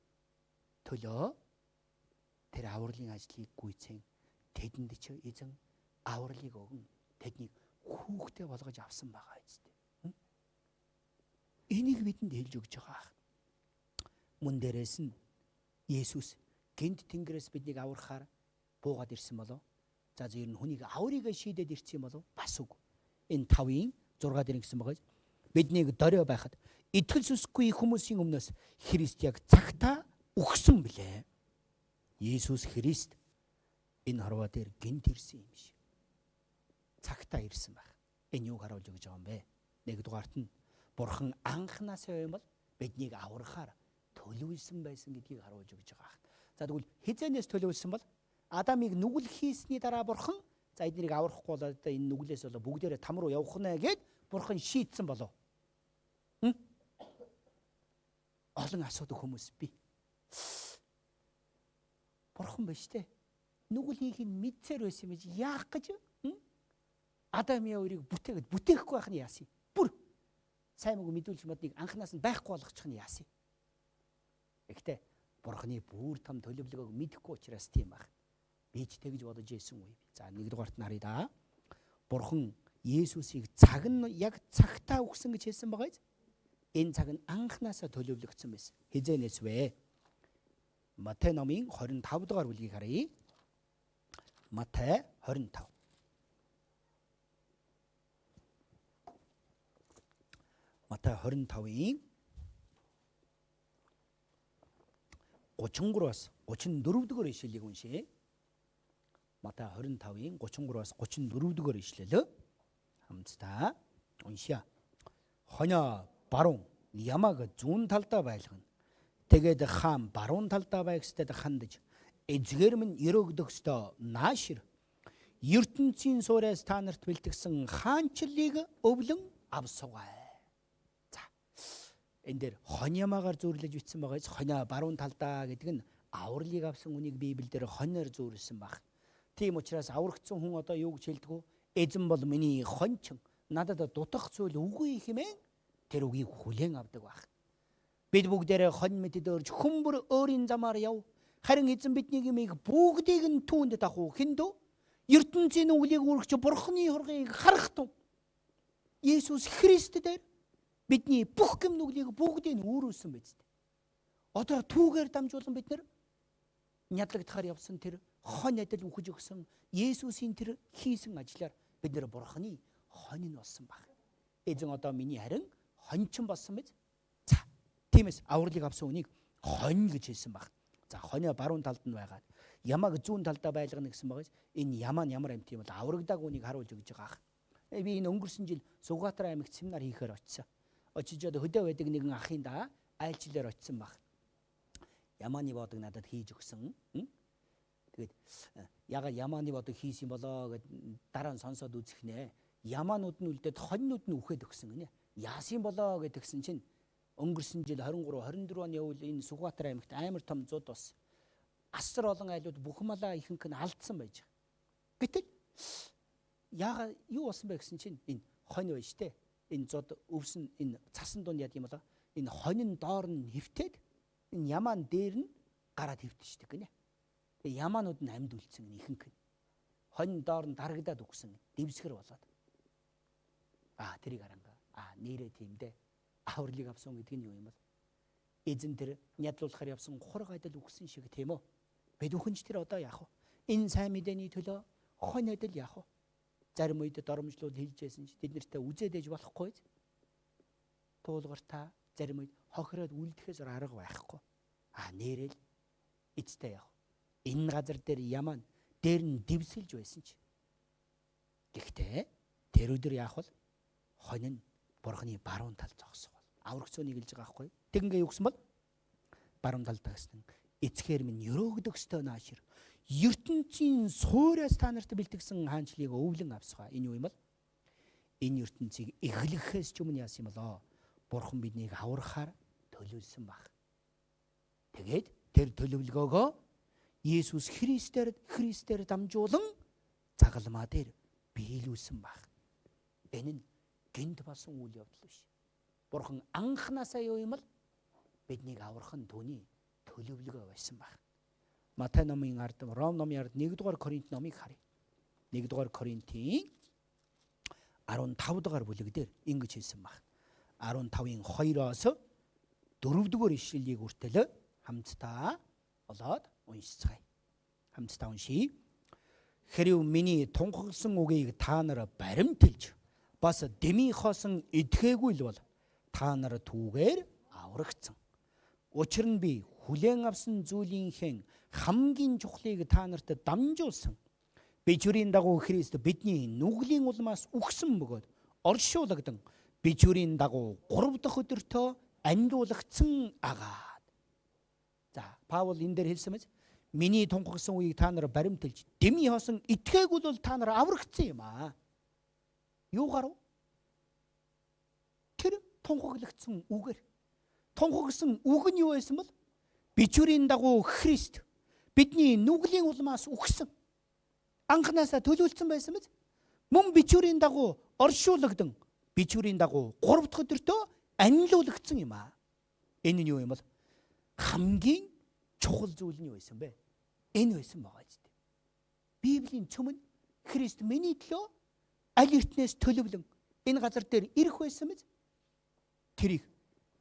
төлөө тэр авралын ажлыг гүйцэн тэдэнд ч эзэн авралыг өгөн тэднийг хүүхдээ болгож авсан байгаа үстэй. Энийг бидэнд хэлж өгч байгаа. Мөн дээрээс нь Есүс гэнт тэнгэрээс биднийг аврахаар буугаад ирсэн болов. За зөв нь хүнийг аврыг шийдээд ирсэн болов. Бас үг. Энэ 5-ын 6 дээр ингэсэн байгаа. Биднийг дорио байхад итгэл сүсгүй хүмүүсийн өмнөөс Христ яг цагтаа өгсөн блэ. Есүс Христ энэ хорвоо дээр гэнт ирсэн юм шиг. Цагтаа ирсэн байх. Энэ юуг харуулж өгч байгаа юм бэ? Нэгдүгээрт нь Бурхан анхнаасаа юм бол биднийг аврахаар төлөвлөсөн байсан гэдгийг харуулж өгч байгаа. За тэгвэл хизээнээс төлөвлөсөн бол Адамыг нүгэл хийсний дараа Бурхан за эднийг аврахгүй бол энэ нүглээс бол бүгдээрээ там руу явах нэ гэд Бурхан шийдсэн болов. Олон асуудаг хүмүүс би. Бурхан биш те. Нүгэл хийхийг мэдсээр байсан юм чи яах гэж? Адамын өөрийг бүтээхгүй байх нь яасан? Бүр сайн мөг мэдүүлж модныг анханаас нь байхгүй болгочих нь яасан? Гэхдээ Бурханы бүр том төлөвлөгөөг мэдэхгүй учраас тийм баг. Би ч тэгж бодож ийсэн үе. За нэгдүгээрт нь харъя да. Бурхан Есүсийг цаг нь яг цагтаа өгсөн гэж хэлсэн байгаа биз? Энэ цаг нь анханасаа төлөвлөгдсөн байсан. Хизээнээс вэ? Матай номын 25 дугаар бүлгийг харъя. Матай 25. Матай 25-ийн 33-аас 34 дугаар ишлэлийг уншъя. Матай 25-ийн 33-аас 34 дугаар ишлэл хамтдаа уншъя. Хонио баруун ямаг зүүн талдаа байлгана. Тэгээд хаан баруун талдаа байгсдад хандаж эзгээр минь өрөөгдөхстөө наашир ертөнцийн суураас та нарт бэлтгэсэн хаанчлалыг өвлөн авсугай. За энэ дээр хоньямаагаар зөөрлөж бичсэн байгаа. Хонио баруун талдаа гэдэг нь авралыг авсан үнийг Библиэлд хониор зөөрлсөн баг. Тийм учраас аврагдсан хүн одоо юу гэж хэлдэг вэ? Эзэн бол миний хончин. Надад дутах зүйл үгүй хэмээн тэр үгийг хүлээн авдаг баг. Бид бүгдээрээ хонь мэдэд өрж хүмүүр өөрийн замаар яв. Харин эзэн бидний юмыг бүгдийг нь түүнд дагуу хиндүү ертөнцийн үлийг үргэж Бурханы хургийг харах тун. Есүс Христ дээр бидний бүх гэмнүглийг бүгдийг нь үүрүүлсэн биз дээ. Одоо түүгээр дамжуулан бид нар нядлагдахаар явсан тэр хонь адил үхэж өгсөн Есүсийн тэр хийсэн ажлаар бид нар Бурханы хонь нь болсон баг. Эзэн одоо миний харин хоньчин болсон биз? За, тиймээс авралыг авсан үнийг хонь гэж хэлсэн баг. За, хонио баруун талд нь байгаад ямаг зүүн талдаа байлгана гэсэн байгаас энэ ямаа нь ямар амьт юм бол аврагдааг үнийг харуулж өгч байгаа. Би энэ өнгөрсөн жил Сугатар аймагт семинар хийхээр очсон. Очиж одоо хөдөө байдаг нэгэн ахын даа айлчлаар очсон баг. Ямааны бодог надад хийж өгсөн. Тэгээд яга ямааны бодог хийсэн болоо гэд дараа нь сонсоод үзэх нэ. Ямаанууд нь үлдээд хоньнууд нь үхээд өгсөн гинэ. Яасан болоо гэдгсэн чинь өнгөрсөн жил 23 24 оны үйл энэ Сугатар аймагт амар том зуд бас асар олон айлууд бүх малаа ихэнх нь алдсан байж байгаа. Гэтэл яага юу болсон бэ гэсэн чинь энэ хонь байж тээ. Энэ зуд өвсөн энэ цасан дунд яд юм болоо. Энэ хонин доор нь хөвтөөд энэ ямаан дээр нь гараад хөвтөждөг гинэ. Тэгээ ямаанууд нь амьд үлдсэн гинэ ихэнх нь. Хонин доор нь дарагдаад өгсөн дэвсгэр болоод. Тэрийг аранга. Нэрээ тийм дээ. Авралыг авсан гэдэг нь юу юм бол? Эзэн тэр нядлуулахаар явсан хург адил үгсэн шиг тийм үү? Бид бүхэнч тэр одоо яах вэ? Энэ сайн мэдээний төлөө хонь адил яах вэ? Зарим үед доромжлол хэлжсэн ч тэд нартай үзээд ээж болохгүй. Туулгаар та зарим үед хохироод үлдэхээс арга байхгүй. Нэрэл эцтэй яах вэ? Энэ газар дээр ямаа дээр нь дэвсэлж байсан ч. Гэхдээ тэр өдөр яах вэ? Хонь нь Бурханы баруун тал зогсов. Аврагцуунийг илж байгаа байхгүй. Тэгингээ юу гэсэн бол баруун талдаа гэсэн эцгээр минь өрөөгдөхстөө наашир ертөнцийн суураас та нарт бэлтгэсэн хаанчлалыг өвлөн авсгаа. Энэ юу юм бол? Энэ ертөнцийг эглэхээс ч өмнө яасан юм болоо? Бурхан биднийг аврахаар төлөвлөсөн баг. Тэгээд тэр төлөвлөгөөгөө Есүс Христээр дамжуулан загалмаа дээр биелүүлсэн баг. Энэ нь гинт болсон үйл явдал биш. Бурхан анханасаа юу юм бол биднийг аврах нь түүний төлөвлөгөө байсан баг. Матай номын 10, Ром номын 10, 1-р Коринт номыг харъя. 1-р Коринтын 15 дугаар бүлэг дээр ингэж хэлсэн баг. 15-ын 2-оос 4-р ишлэлийг үртэл хамтдаа болоод уншицгаая. Хамтдаа уншийе. Хэрэв миний тунхагласан үгийг та нар баримтэлж бас дэмий хоосон идэхээгүй л бол та нар түүгээр аврагдсан. Учир нь би хүлээн авсан зүйлийнхээ хамгийн чухлыг та нарт дамжуулсан. Бичвэрийн дагуу Христ бидний нүглийн улмаас үхсэн бөгөөд оршуулгдан бичвэрийн дагуу 3 дахь өдөртөө амьлуулагдсан агаад. За, Паул энэ дээр хэлсэн мэт миний тунхагсан үеийг та нар баримтэлж дэмий хоосон итгээггүй бол та нар аврагдсан юм аа. Юу гарав? Тэр тунхаглагдсан үгээр. Тунхагсан үг нь юу байсан бол бичвэрийн дагуу Христ бидний нүглийн улмаас үхсэн. Анханасаа төлөвлөсөн байсан биз? Мөн бичвэрийн дагуу оршуулгдан бичвэрийн дагуу 3 дахь өдөртөө амьлуулагдсан юм аа. Энэ нь юу юм бол хамгийн чухал зүйл нь юу байсан бэ? Энэ байсан байгаа ч тийм. Библийн цөм нь Христ миний төлөө аль эртнээс төлөвлөн энэ газар дээр ирэх байсан биз? Тэрийг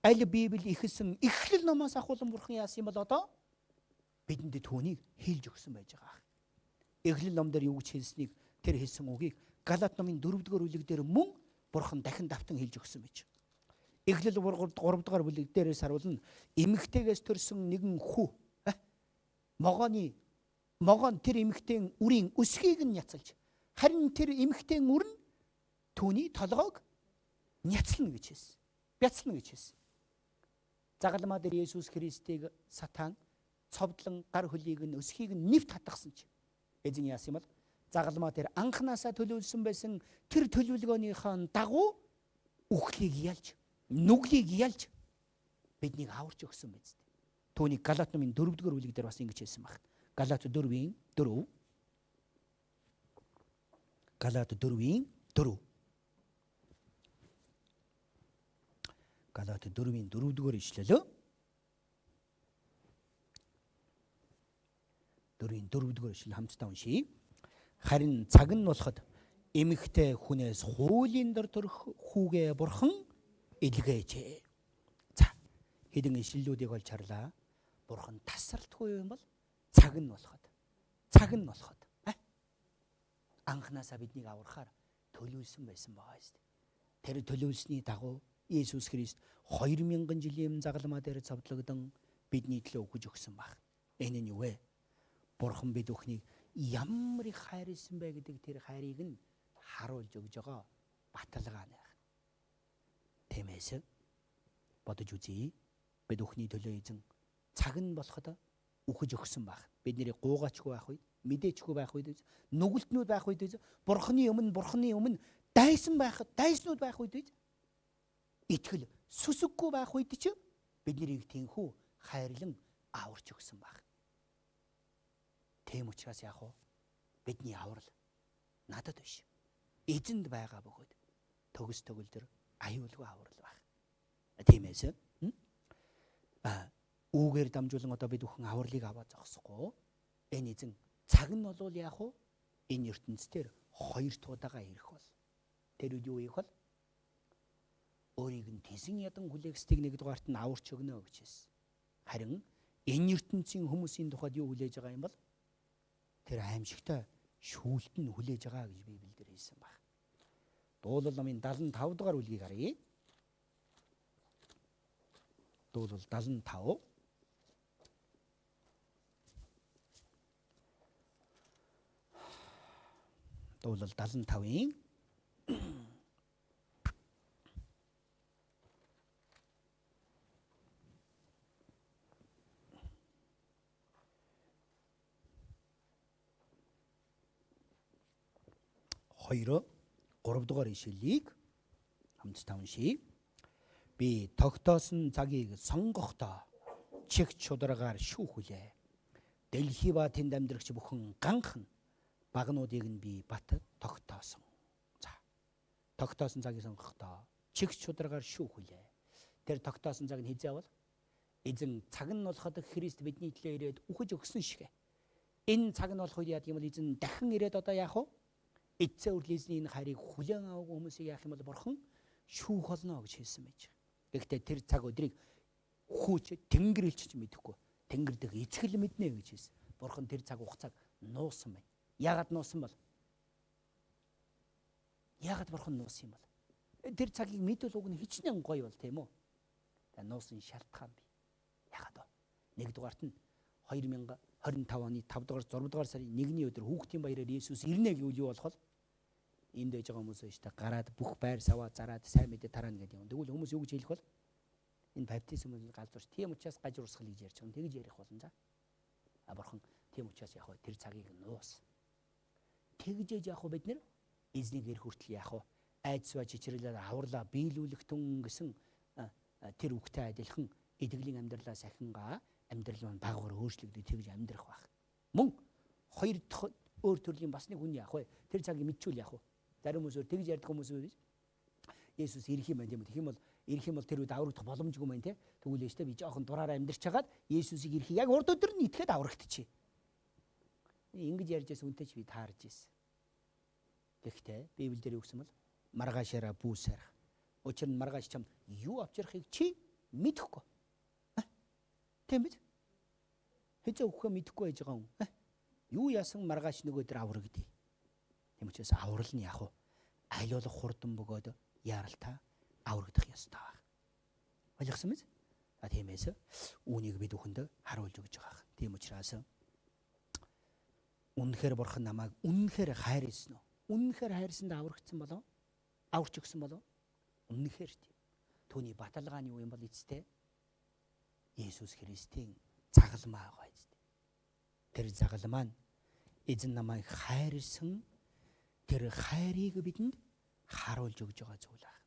аль Библи ихэлсэн эхлэл номоос ахуулан Бурхан яасан юм бол одоо бидэнд түүнийг хэлж өгсөн байж байгаа. Эхлэл ном дээр юу гэж хэлснийг тэр хэлсэн үгийг Галаат номын 4-р бүлэг дээр мөн Бурхан дахин давтан хэлж өгсөн байж. Эхлэл 3-р бүлэг дээрээс харуулна эмэгтэйгээс төрсөн нэгэн хүү могон тэр эмэгтэйн үрийн өсгийг нь няцалж харин тэр эмэгтэйн үр нь түүний толгойг няцлна гэж хэлсэн. Бяцлна гэж хэлсэн. Загалмаа дээр Есүс Христийг сатан цовдлон гар хөлийг нь өсхийг нь нэвт хатгсан чи. Эзэн яасан юм бол загалмаа дээр анханасаа төлөвлөсөн байсан тэр төлөвлөгөөнийхөө дагуу үхлийг ялж, нүглийг ялж биднийг аварч өгсөн биз дээ. Түүнийг Галаат номын 4-р бүлэг дээр бас ингэж хэлсэн баг. Галаат 4-ийн 4. Галаат 4-ийн 4. Галаат 4-ийн 4-р ишлэл. 4-ийн 4-р ишлэл хамтдаа уншийе. Харин цаг нь болоход эмэгтэй хүнээс хуулийн дор төрөх хүүгээ Бурхан илгээжээ. За, хэдэн ишлэлүүдийг олж харлаа. Бурхан тасралтгүй юм бол цаг нь болоход анханасаа биднийг аврахаар төлөвлөсөн байсан байгаа юм. Тэр төлөвлөсний дагуу Есүс Христ 2000 жилийн загалмаа дээр цовдлогдсон бидний төлөө өгж өгсөн баг. Энэ нь юу вэ? Бурхан бид бүхнийг ямар их хайрлсан бэ гэдэг тэр хайрыг нь харуулж өгж байгаа баталгаа нэх. Тиймээс бодож үзье. Бид бүхний төлөө эзэн цаг нь болоход өгж өгсөн баг. Бидний гуугаачгүй байх үед, мэдээчгүй байх үед, нүгэлтнүүд байх үед, Бурханы өмнө дайснууд байх үед итгэл сүсэггүй байх үед ч биднийг тэнхүү хайрлан аварч өгсөн баг. Тийм учраас яах вэ? Бидний аврал надад биш. Эзэнд байгаа бөгөөд төгс төгөлдөр аюулгүй аврал баг. Тиймээс үүгээр дамжуулан одоо бид бүхэн авралыг аваад зогсохгүй. Энэ эзэн цаг нь болвол яах вэ? Энэ ертөнцийн 2 туудаага ирэх бол. Тэр үед юу ийх бол? Өөрийг нь тэсэн ядан хүлээхстийг 1-р нь аварч өгнө гэж хэлсэн. Харин энэ ертөнцийн хүмүүсийн тухайд юу хүлээж байгаа юм бол? Тэр аимшигтай шүүлт нь хүлээж байгаа гэж Библиэлд хэлсэн байна. Дуулал номын 75 дугаар бүлгийг харъя. Дуулал 75. Дуулал 75-ийн 2, 3 дугаар ишлэлийг хамтдаа уншийе. Би тогтоосон цагийг сонгохдоо чиг чударгаар шүүхүлээ. Дэлхий ба тэнд амьдрагч бүхэн ганхан багнуудыг нь би бат тогтоосон. За. Тогтоосон цагийг сонгохдоо чиг чударгаар шүүхүлээ. Тэр тогтоосон цаг нь хизээ бол эзэн цаг нь болоход Христ бидний төлөө ирээд үхэж өгсөн шиг. Энэ цаг нь болох үед яадаг юм бол эзэн дахин ирээд одоо яах вэ? Эцсээ хүртэл эзний энэ хайрыг хүлээн аваагүй хүмүүсийг яах юм бол бурхан шүүх болно гэж хэлсэн байж. Гэхдээ тэр цаг өдрийг хүүч тэнгэр илчиж мэдэхгүй. Тэнгэр дэх эцгэл мэднэ гэж хэлсэн. Бурхан тэр цаг хугацааг нуусан байна. Яагаад нуусан бол? Яагаад бурхан нуусан юм бол? Тэр цагийг мэдвэл уг нь хичнээн гоё бол тийм үү? Та нуусан шалтгаан бий. Яагаад вэ? Нэгдүгээрт нь 2025 оны 5 дугаар 6 дугаар сарын 1-ний өдөр хүүхдийн баяраар Иесус ирнэ гэвэл юу болох вэ? Энд байж байгаа хүмүүс өштэй гараад бүх байр саваа зараад сайн мэдээ тараана гэдэг юм. Тэгвэл хүмүүс юу гэж хэлэх бол? Энэ баптизмын галзуурч тийм учраас гажир урсгал гэж ярьж байгаа. Тэгж ярих болно за. Бурхан тийм учраас яах вэ? Тэр цагийг нуус. Тэгжээж яах вэ бид нэр? Эзнийг ир хүртэл яах вэ? Айдсва чичрэлээр аварлаа биелүүлэх түн гэсэн тэр үгтэй адилхан эдгэлийн амьдралаа сахингаа амьдрал маань багвар өөрчлөгдөж тэгж амьдрах байх. Мөн хоёр дахь өөр төрлийн бас нэг хүн яах вэ? Тэр цагийг мэдчихвэл яах вэ? Зарим хүмүүс тэгж ярьдаг хүмүүс үү? Есүс ирэх юм байна тийм үү? Тэгэх юм бол ирэх юм бол тэр үед аврагдах боломжгүй мэн тий. Тэгвэл ээжтэй би жоохон дураараа амьдарч хагаад Есүсийг ирэхийг яг урд өдөр нь итгэхэд аврагдчихъя. Ингэж ярьж байсан үнтэй ч би таарж ирсэн. Гэхдээ Библиэлд өгсөн бол маргаашаараа бүүсээр. Учир нь маргааш чамд юу авч ярихыг чи мэдэхгүй. Тийм биз? Хэзээ өгөхөө мэдэхгүй байж байгаа юм. Юу яасан маргааш нөгөө өдөр аврагдъя. Тийм учраас аврал нь яах вэ? Айлуулах хурдан бөгөөд яаралтай аврагдах ёстой баг. Ойлгосон биз? Тиймээс үүнийг бид бүхэнд харуулж өгж байгаа. Тийм учраас үнэхээр бурхан намайг үнэхээр хайрлсан уу? Үнэхээр хайрлсанд аврагдсан болов? Аварч өгсөн болов? Үнэхээр тийм. Түүний баталгаа нь юу юм бол эцтэй? Иесус Христийн загалмаа байгаа эцтэй. Тэр загалмаа нь эзэн намайг хайрлсан тэр хайрыг бидэнд харуулж өгж байгаа зүйл аа.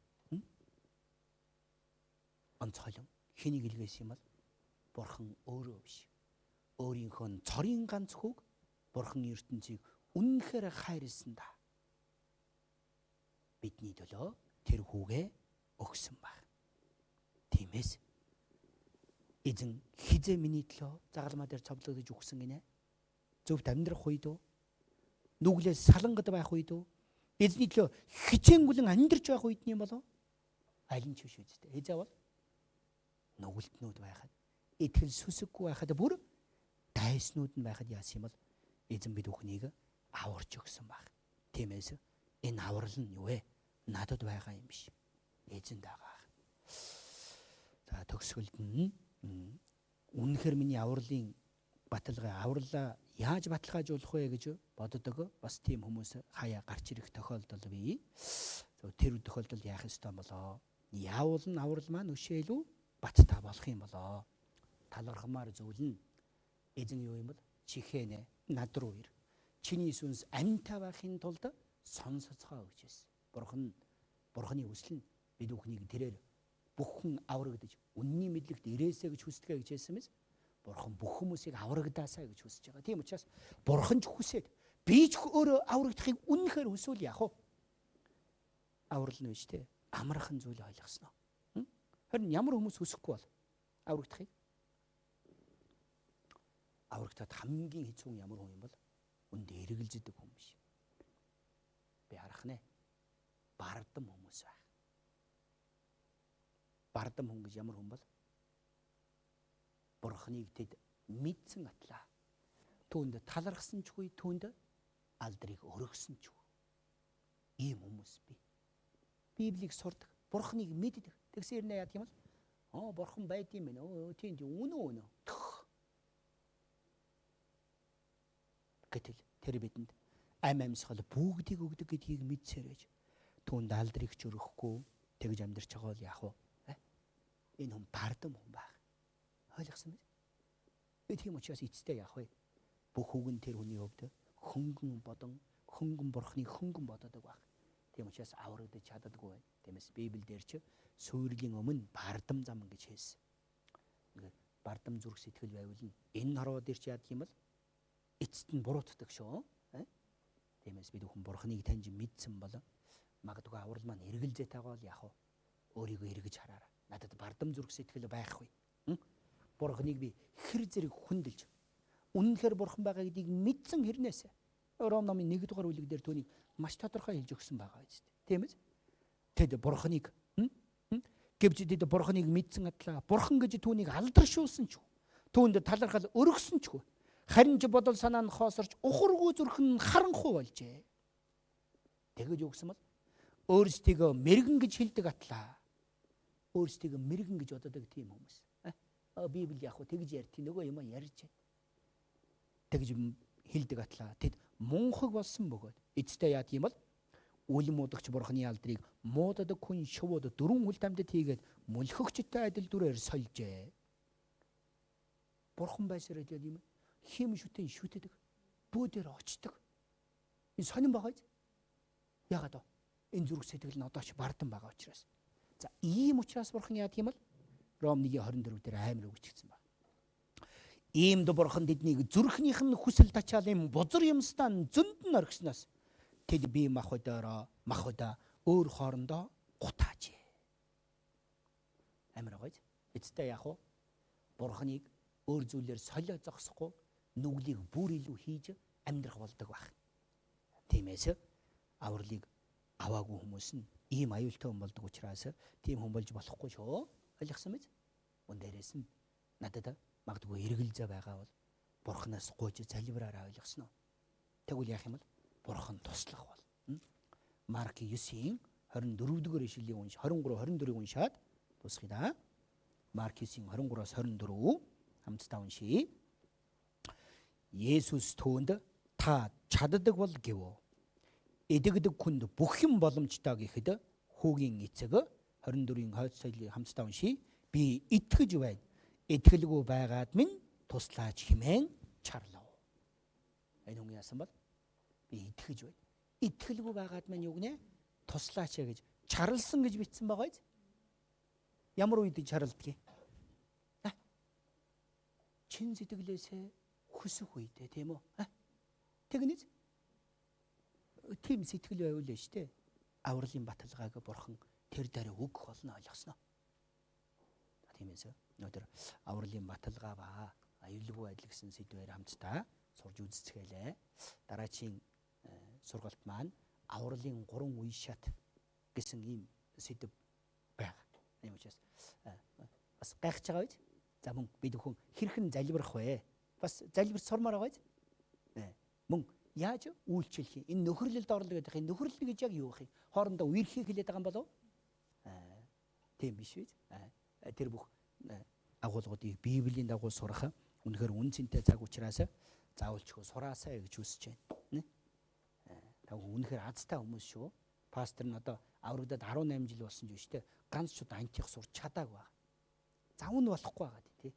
Онцгойлон хэнийг илгээсэн юм бол бурхан өөрөө биш. Өөрийнхөө цорын ганц хүүг бурхан ертөнцийг үнэхээр хайрлсан да. Бидний төлөө тэр хүүгээ өгсөн баг. Тиймээс эзэн хизээ миний төлөө загалмаа дээр цовдлогдож өгсөн гинэ. Зөвхт амьдрах үед үү? Нүглээс салангад байх үед үү? Эзний төлөө хичээнгүлэн амьдарч байх үед нь юм болов? Аль нь ч биш үстэй. Хизээ бол нүгэлтнүүд байхад, итгэл сүсэггүй байхад бүр дайснууд нь байхад яасан юм бол эзэн бид бүхнийг аварч өгсөн баг. Тиймээс энэ аврал нь юу вэ? Надад байгаа юм биш. Эзэнд байгаа. За төгсгөлд нь үнэхээр миний авралын баталгаа авралаа яаж баталгаажуулах вэ гэж боддог. Бас тийм хүмүүс хаяа гарч ирэх тохиолдол бий. Тэр тохиолдолд яах ёстой болоо? Яавал нь аврал маань өшөөлөө баттай болох юм болоо. Талархмаар зүйл нь эзэн юу юм бол чихэнэ над руу ир. Чиний сүнс амьтаа байхын тулд сонсоцгоо гэж хэлсэн. Бурханы хүсэл нь бид бүхнийг тэрээр бүхэн аврагдаж үнний мэдлэгт ирээсэ гэж хүсдэг гэж хэлсэн мэс. Бурхан бүх хүмүүсийг аврагдаасаа гэж хүсэж байгаа. Тийм учраас бурхан ч хүсээд би ч өөрөө аврагдахыг үнэхээр хүсвэл яах вэ? Аврал нь биш те. Амархан зүйл ойлгосноо. Харин ямар хүмүүс хүсэхгүй бол аврагдахыг? Аврагдаад хамгийн хэцүү ямар хүн юм бол үндэ эргэлздэг хүн биш. Би харах нэ. Бардам хүмүүс байх. Бардам хүн гэж ямар хүн бол? Бурханыг тэд мэдсэн атлаа. Түүнд талархсан ч үгүй, түүнд алдрыг өргөсөн ч үгүй. Ийм хүмүүс би. Библийг сурдаг, Бурханыг мэддэг. Тэгсээр нэ яа тийм бол бурхан байд юм байна. Тийм үнэ. Гэтэл тэр бидэнд амьсгал бүгдийг өгдөг гэдгийг мэдсээрэж түүнд алдрыг ч өргөхгүй тэгж амьдарч байгаа бол яах вэ? Энэ хүн бардам хүн байх. Ойлгосон биз? Би тийм учраас эцтэй яах вэ? Бүх үг нь тэр хүний хувьд хөнгөн бодон, хөнгөн бурхныг хөнгөн бододог байх. Тийм учраас аврагдаж чаддаггүй байна. Тиймээс Библиэлд ч суйрлын өмнө бардам зам гэж хэлсэн. Ингээд бардам зүрх сэтгэл байвал энэ хорвоо дээр ч яадаг юм бол эцэст нь буруутдаг шүү. Тиймээс бид бүхэн Бурхныг таньж мэдсэн бол магадгүй аврал маань эргэлзээтэйгаа л яах вэ? Өөрийгөө эргэж хараарай. Надад бардам зүрх сэтгэл байхгүй. Бурхныг би хэр зэрэг хүндэлж үнэнхээр Бурхан байгаа гэдгийг мэдсэн хэрнээс Ром номын 1 дугаар бүлэг дээр түүнийг маш тодорхой хэлж өгсөн байгаа биз дээ. Тийм ээ. Тэд Бурханыг гэвч тэд Бурханыг мэдсэн атлаа Бурхан гэж түүнийг алдаршуулсан ч түүнд талархал өргөсөн ч харин ч бодол санаа нь хоосорч ухаргүй зүрх нь харанхуй болжээ. Тэгэж өгсөн бол өөрсдийгөө мэрэгэн гэж хэлдэг атлаа. Өөрсдийгөө мэрэгэн гэж боддог тийм хүмүүс. Библи яг хөө тэгж ярьт нөгөө юм ярьж. Тэгж хэлдэг атлаа. Тэд мунхаг болсон бөгөөд эцтэй яад юм бол үл муудагч Бурханы алдрыг муудадаг хүн шувууд дөрвөн үл тамдид хийгээд мөлхөгчтэй адил дүрээр сольжээ. Бурхан байсараад юм хим шүтэн шүтдэг. Бүүдээр очдог. Энэ сонирн байгаа биз? Яагаад вэ? Энэ зүрх сэтгэл нь одоо ч бардам байгаа учраас. За ийм учраас Бурхан яад юм бол Ром 1:24 дээр амар өгчгдсэн байна. Иймд Бурхан тэднийг зүрхнийх нь хүсэл тачаалын бузар юмстан зөнд нь оргисноос тэд бие махбодоо өөр хоорондоо гутаажээ. Амар байгаа биз? Эцтэй яах вэ? Бурханыг өөр зүйлээр солио зогсохгүй нүглийг бүр илүү хийж амьдрах болдог байх. Тиймээс авралыг аваагүй хүмүүс нь ийм аюултай хүн болдог учраас тийм хүн болж болохгүй шүү. Ойлгосон биз? Мөн дээрээс нь надад магадгүй эргэлзээ байгаа бол Бурханаас гуйж залбираараа ойлгосноо. Тэгвэл яах юм бол Бурхан туслах бол. Марк 9-ийн 24-р ишлэлийг унш 23-24-ийг уншаад дуусгая да. Марк 9-ийн 23-аас 24 хамтдаа уншийе. Есүс түүнд та чаддаг бол гэв. Эдэгдэг хүнд бүх юм боломжтой гэхэд хүүгийн эцэг 24-ийн хойд соёлыг хамтдаа уншийе. Би итгэж байна. Итгэлгүй байгаад минь туслаач хэмээн чарлав. Энэ хүн яасан бол би итгэж байна. Итгэлгүй байгаад минь юу гинэ? Туслаач гэж чарлсан гэж бичсэн байгаа биз? Ямар үед чарлдгийг? Чин сэтгэлээсээ хүсэх үедээ тийм үү? Тэгнэз тийм сэтгэл байвал нь штэ. Авралын баталгааг Бурхан тэр дараа өгөх болно ойлгосноо. Тиймээс өнөөдөр авралын баталгаа ба аюулгүй байдал гэсэн сэдвээр хамтдаа сурж үзцгээлээ. Дараагийн сургалт маань авралын 3 үе шат гэсэн ийм сэдв байна. Энэ учраас бас гайхаж байгаа биз? За мөн бид бүхэн хэрхэн залбирах вэ? Бас залбирч сурмаар байгаа биз? Мөн яаж үйлчлэх юм? Энэ нөхөрлөлд орлоо гэдэг энэ нөхөрлөл гэж яг юу вэ? Хоорондоо үерхийг хэлээд байгаа юм болов? Тийм биш биз? Тэр бүх агуулгуудыг Библийн дагуу сурах үнэхээр үн цэнтэй цаг учраас заавалчгүй сураасаа гэж хүсэж байна. Та үнэхээр азтай хүмүүс шүү. Пастор нь одоо аврагдаад 18 жил болсон ч шүү дээ. Ганц ч удаа антих сурч чадаагүй байна. Завн болохгүй байгаа тий.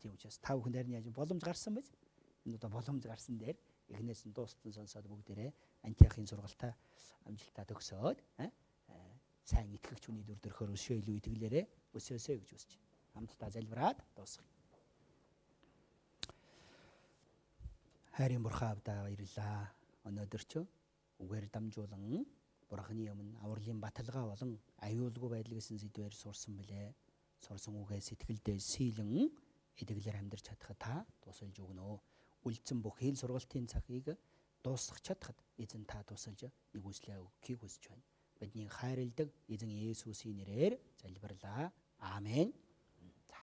Тийм учраас та бүхэн дайрны яаж боломж гарсан биз? Энэ удаа боломж гарсан дээр эхнээс нь дуустан сонсоод бүгдээрээ антихын сургалтаа амжилтаа төгсөөд сайн итгэгч хүний дүр төрхөөр өсөө илүү итгэлээрээ өсөөсэй гэж хүсэж хамтдаа залбираад дуусгая. Хайрын Бурхан авдаа баярлалаа. Өнөөдөр ч үгээр дамжуулан Бурханы өмнө авралын баталгаа болон аюулгүй байдал гэсэн сэдвээр сурсан билээ. Сурсан үгээ сэтгэлдээ сийлэн эдэглэр амьдарч чадхад та тусалж өгнө. Үлдсэн бүх хэл сургалтын цагийг дуусгах чадхад эзэн та тусалж нэгүслээ өгөхийг хүсэж байна. Бидний хайрладаг эзэн Есүсийн нэрээр залбирлаа. Аамен.